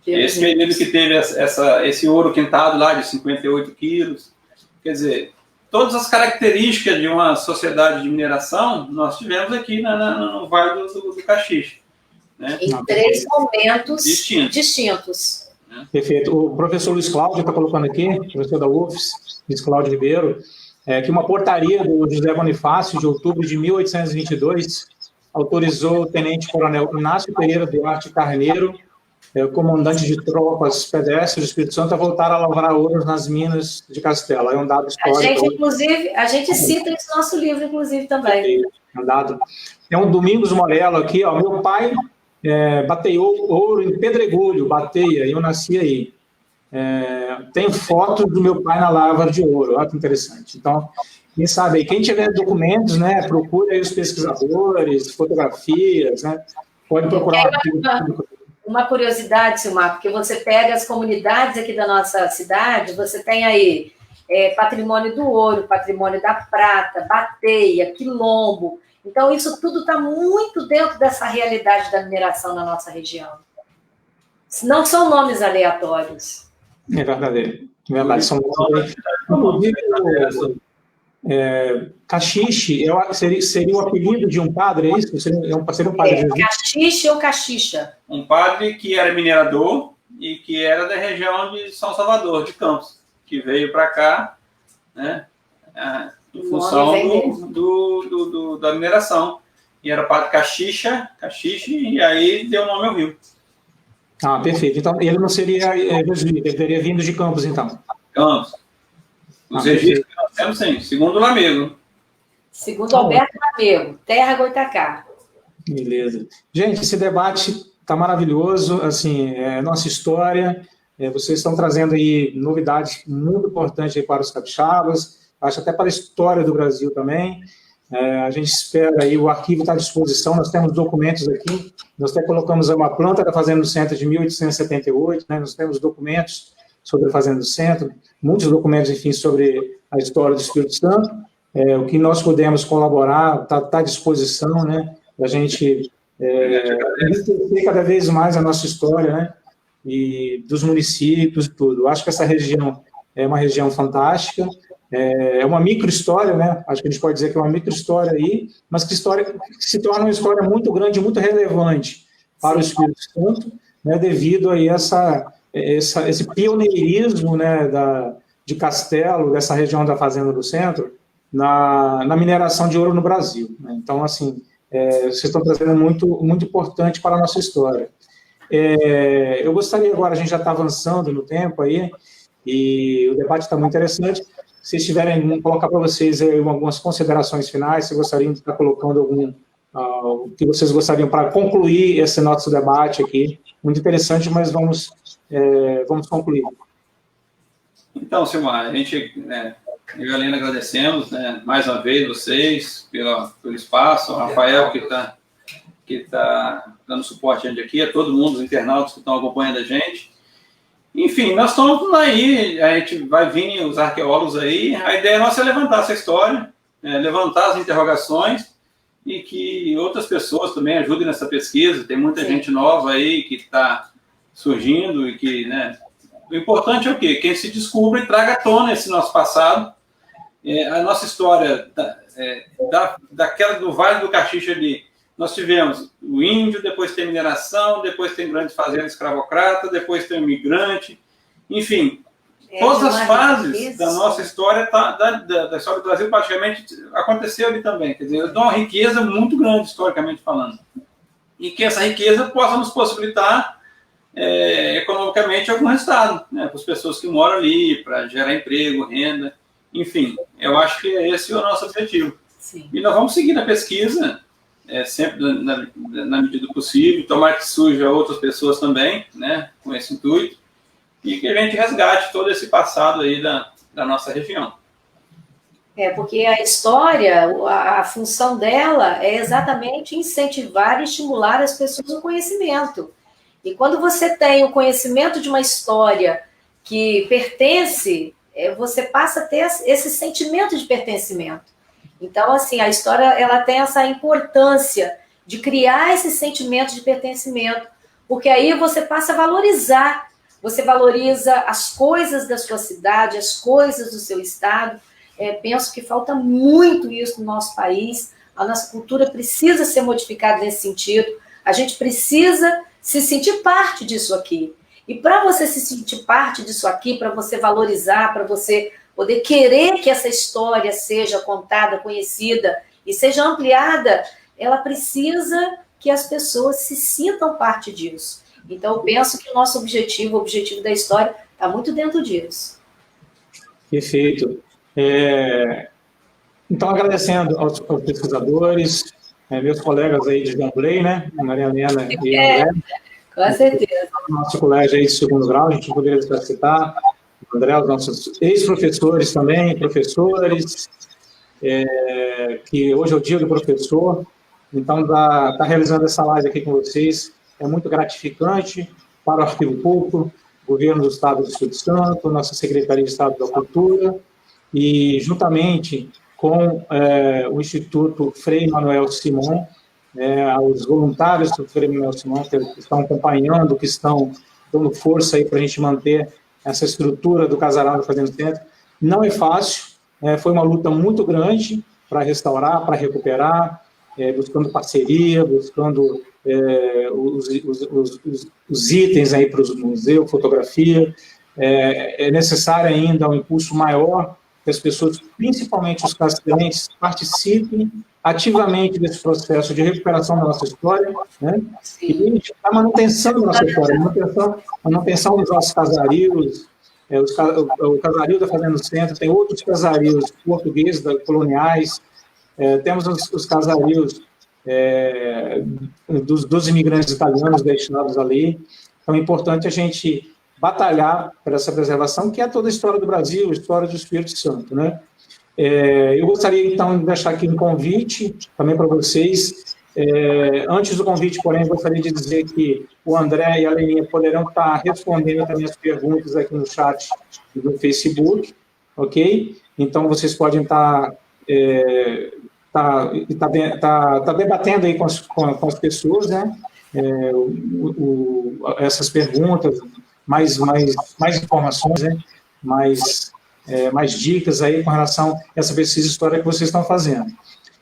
Esse período que teve esse ouro quintado lá de 58 quilos. Quer dizer, todas as características de uma sociedade de mineração nós tivemos aqui no Vale do Caxias. Né? Em 3 momentos distintos. né? Perfeito. O professor Luiz Cláudio está colocando aqui, professor da UFS, Luiz Cláudio Ribeiro, que uma portaria do José Bonifácio, de outubro de 1822, autorizou o tenente-coronel Inácio Pereira Duarte Carneiro, comandante de tropas pedestres do Espírito Santo, a voltar a lavrar ouro nas minas de Castelo. É um dado histórico. A gente cita isso no nosso livro, inclusive, também. É um dado. Tem um Domingos Morello aqui, ó, meu pai bateou ouro em Pedregulho, Bateia, e eu nasci aí. Tem fotos do meu pai na lavra de ouro, olha que interessante. Então, quem sabe aí, quem tiver documentos, né, procure aí os pesquisadores, fotografias, né, pode procurar. Uma curiosidade, Silmar, porque você pega as comunidades aqui da nossa cidade, você tem aí patrimônio do ouro, patrimônio da prata, Bateia, Quilombo. Então, isso tudo está muito dentro dessa realidade da mineração na nossa região. Não são nomes aleatórios. É verdadeiro. É verdade. São inclusive, caxixe seria o apelido de um padre, é isso? Seria um padre caxixe ou caxixa? Um padre que era minerador e que era da região de São Salvador, de Campos, que veio para cá, né, em função da mineração. E era padre caxixe, e aí deu nome ao rio. Ah, perfeito. Então, ele não seria jesuíta, ele teria vindo de Campos, então. Campos. Os registros que nós temos, sim, segundo o Lamego. Segundo Alberto Lamego, Terra Goitacá. Beleza. Gente, esse debate está maravilhoso, assim, nossa história, vocês estão trazendo aí novidades muito importantes aí para os capixabas, acho até para a história do Brasil também. A gente espera aí, o arquivo está à disposição, nós temos documentos aqui, nós até colocamos uma planta da Fazenda do Centro de 1878, né, nós temos documentos sobre a Fazenda do Centro, muitos documentos, enfim, sobre a história do Espírito Santo, o que nós pudemos colaborar, está à disposição, né, para a gente enriquecer cada vez mais a nossa história, né, e dos municípios e tudo. Acho que essa região é uma região fantástica, é uma micro-história, né? Acho que a gente pode dizer que é uma micro-história aí, mas que se torna uma história muito grande, muito relevante para o Espírito Santo, né? Devido a esse pioneirismo, né? De Castelo, dessa região da Fazenda do Centro, na mineração de ouro no Brasil, né? Então, assim, vocês estão trazendo muito importante para a nossa história. Eu gostaria agora, a gente já está avançando no tempo aí, e o debate está muito interessante. Se tiverem, colocar para vocês aí algumas considerações finais, se gostariam de estar colocando o que vocês gostariam para concluir esse nosso debate aqui. Muito interessante, mas vamos concluir. Tá Silmar, a gente, eu e a Helena agradecemos, né, mais uma vez vocês pelo espaço, o Rafael que está dando suporte a gente aqui, a todo mundo, os internautas que estão acompanhando a gente. Enfim, nós estamos aí, a gente vai vir os arqueólogos aí, a ideia nossa é levantar essa história, levantar as interrogações e que outras pessoas também ajudem nessa pesquisa. Tem muita gente nova aí que está surgindo e que, né, o importante é o quê? Quem se descubra e traga à tona esse nosso passado, a nossa história daquela do Vale do Caxixa ali. Nós tivemos o índio, depois tem mineração, depois tem grande fazenda escravocrata, depois tem o imigrante, enfim, todas as fases da nossa história, da história do Brasil, praticamente aconteceu ali também. Quer dizer, dá uma riqueza muito grande, historicamente falando. E que essa riqueza possa nos possibilitar economicamente algum resultado, né, para as pessoas que moram ali, para gerar emprego, renda, enfim, eu acho que esse é o nosso objetivo. Sim. E nós vamos seguir na pesquisa, sempre na medida do possível, tomar que surja outras pessoas também, né, com esse intuito, e que a gente resgate todo esse passado aí da nossa região. Porque a história, a função dela é exatamente incentivar e estimular as pessoas no conhecimento. E quando você tem o conhecimento de uma história que pertence, você passa a ter esse sentimento de pertencimento. Então, assim, a história ela tem essa importância de criar esse sentimento de pertencimento, porque aí você passa a valorizar, você valoriza as coisas da sua cidade, as coisas do seu estado. Penso que falta muito isso no nosso país, a nossa cultura precisa ser modificada nesse sentido, a gente precisa se sentir parte disso aqui. E para você se sentir parte disso aqui, para você valorizar, para você poder querer que essa história seja contada, conhecida e seja ampliada, ela precisa que as pessoas se sintam parte disso. Então, eu penso que o nosso objetivo, o objetivo da história, está muito dentro disso. Perfeito. Então, agradecendo aos pesquisadores, meus colegas aí de Jamblay, né? Maria Helena e André. Com certeza. Nosso colégio aí de segundo grau, a gente poderia citar, André, os nossos ex-professores também, professores, que hoje é o dia do professor, então tá realizando essa live aqui com vocês, é muito gratificante para o Arquivo Público, Governo do Estado do Espírito Santo, nossa Secretaria de Estado da Cultura, e juntamente com o Instituto Frei Manuel Simão, aos voluntários do Frei Manuel Simão, que estão acompanhando, que estão dando força aí para a gente manter essa estrutura do Casarão do Fazenda Centro. Não é fácil, foi uma luta muito grande para restaurar, para recuperar, buscando parceria, buscando os itens aí para o museu, fotografia. É necessário ainda um impulso maior que as pessoas, principalmente os castelenses, participem ativamente desse processo de recuperação da nossa história, né? E a manutenção da nossa história, a manutenção dos nossos casarios, o casario da Fazenda Centro, tem outros casarios portugueses, coloniais, temos os casarios dos imigrantes italianos deixados ali. Então, é importante a gente batalhar por essa preservação, que é toda a história do Brasil, a história do Espírito Santo, né? Eu gostaria, então, de deixar aqui um convite também para vocês. Antes do convite, porém, gostaria de dizer que o André e a Leninha poderão estar respondendo também as perguntas aqui no chat do Facebook, ok? Então, vocês podem estar debatendo aí com as pessoas, né? Essas perguntas, mais informações, né? Mais dicas aí com relação a essa pesquisa histórica que vocês estão fazendo.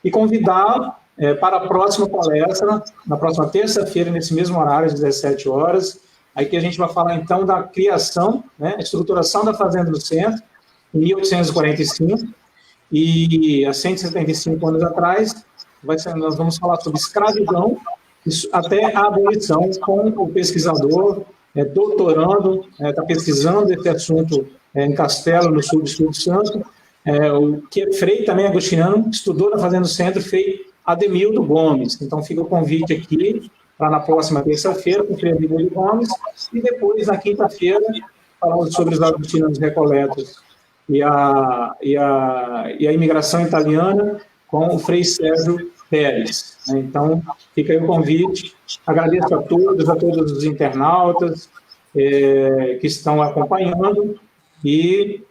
E convidar para a próxima palestra, na próxima terça-feira, nesse mesmo horário, às 17 horas, aí que a gente vai falar, então, da criação, né, estruturação da Fazenda do Centro, em 1845, e há 175 anos atrás, nós vamos falar sobre escravidão, até a abolição, com o pesquisador, doutorando, está pesquisando esse assunto em Castelo, no sul do Espírito Santo, o que é Frei também agostiniano, estudou na Fazenda do Centro, Frei Ademildo Gomes. Então fica o convite aqui para na próxima terça-feira com o Frei Ademildo Gomes, e depois na quinta-feira falamos sobre os agostinianos recoletos e a imigração italiana com o Frei Sérgio Pérez. Então fica aí o convite. Agradeço a todos os internautas que estão acompanhando. E,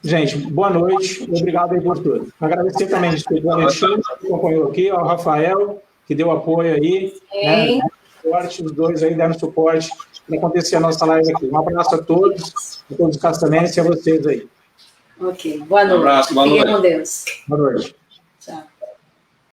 gente, boa noite, obrigado aí por tudo. Agradecer também ao Alexandre, que acompanhou aqui, ao Rafael, que deu apoio aí, né? Os dois aí deram suporte para acontecer a nossa live aqui. Um abraço a todos os castelenses e a vocês aí. Ok, boa noite. Um abraço, boa noite. Fiquem com Deus. Boa noite.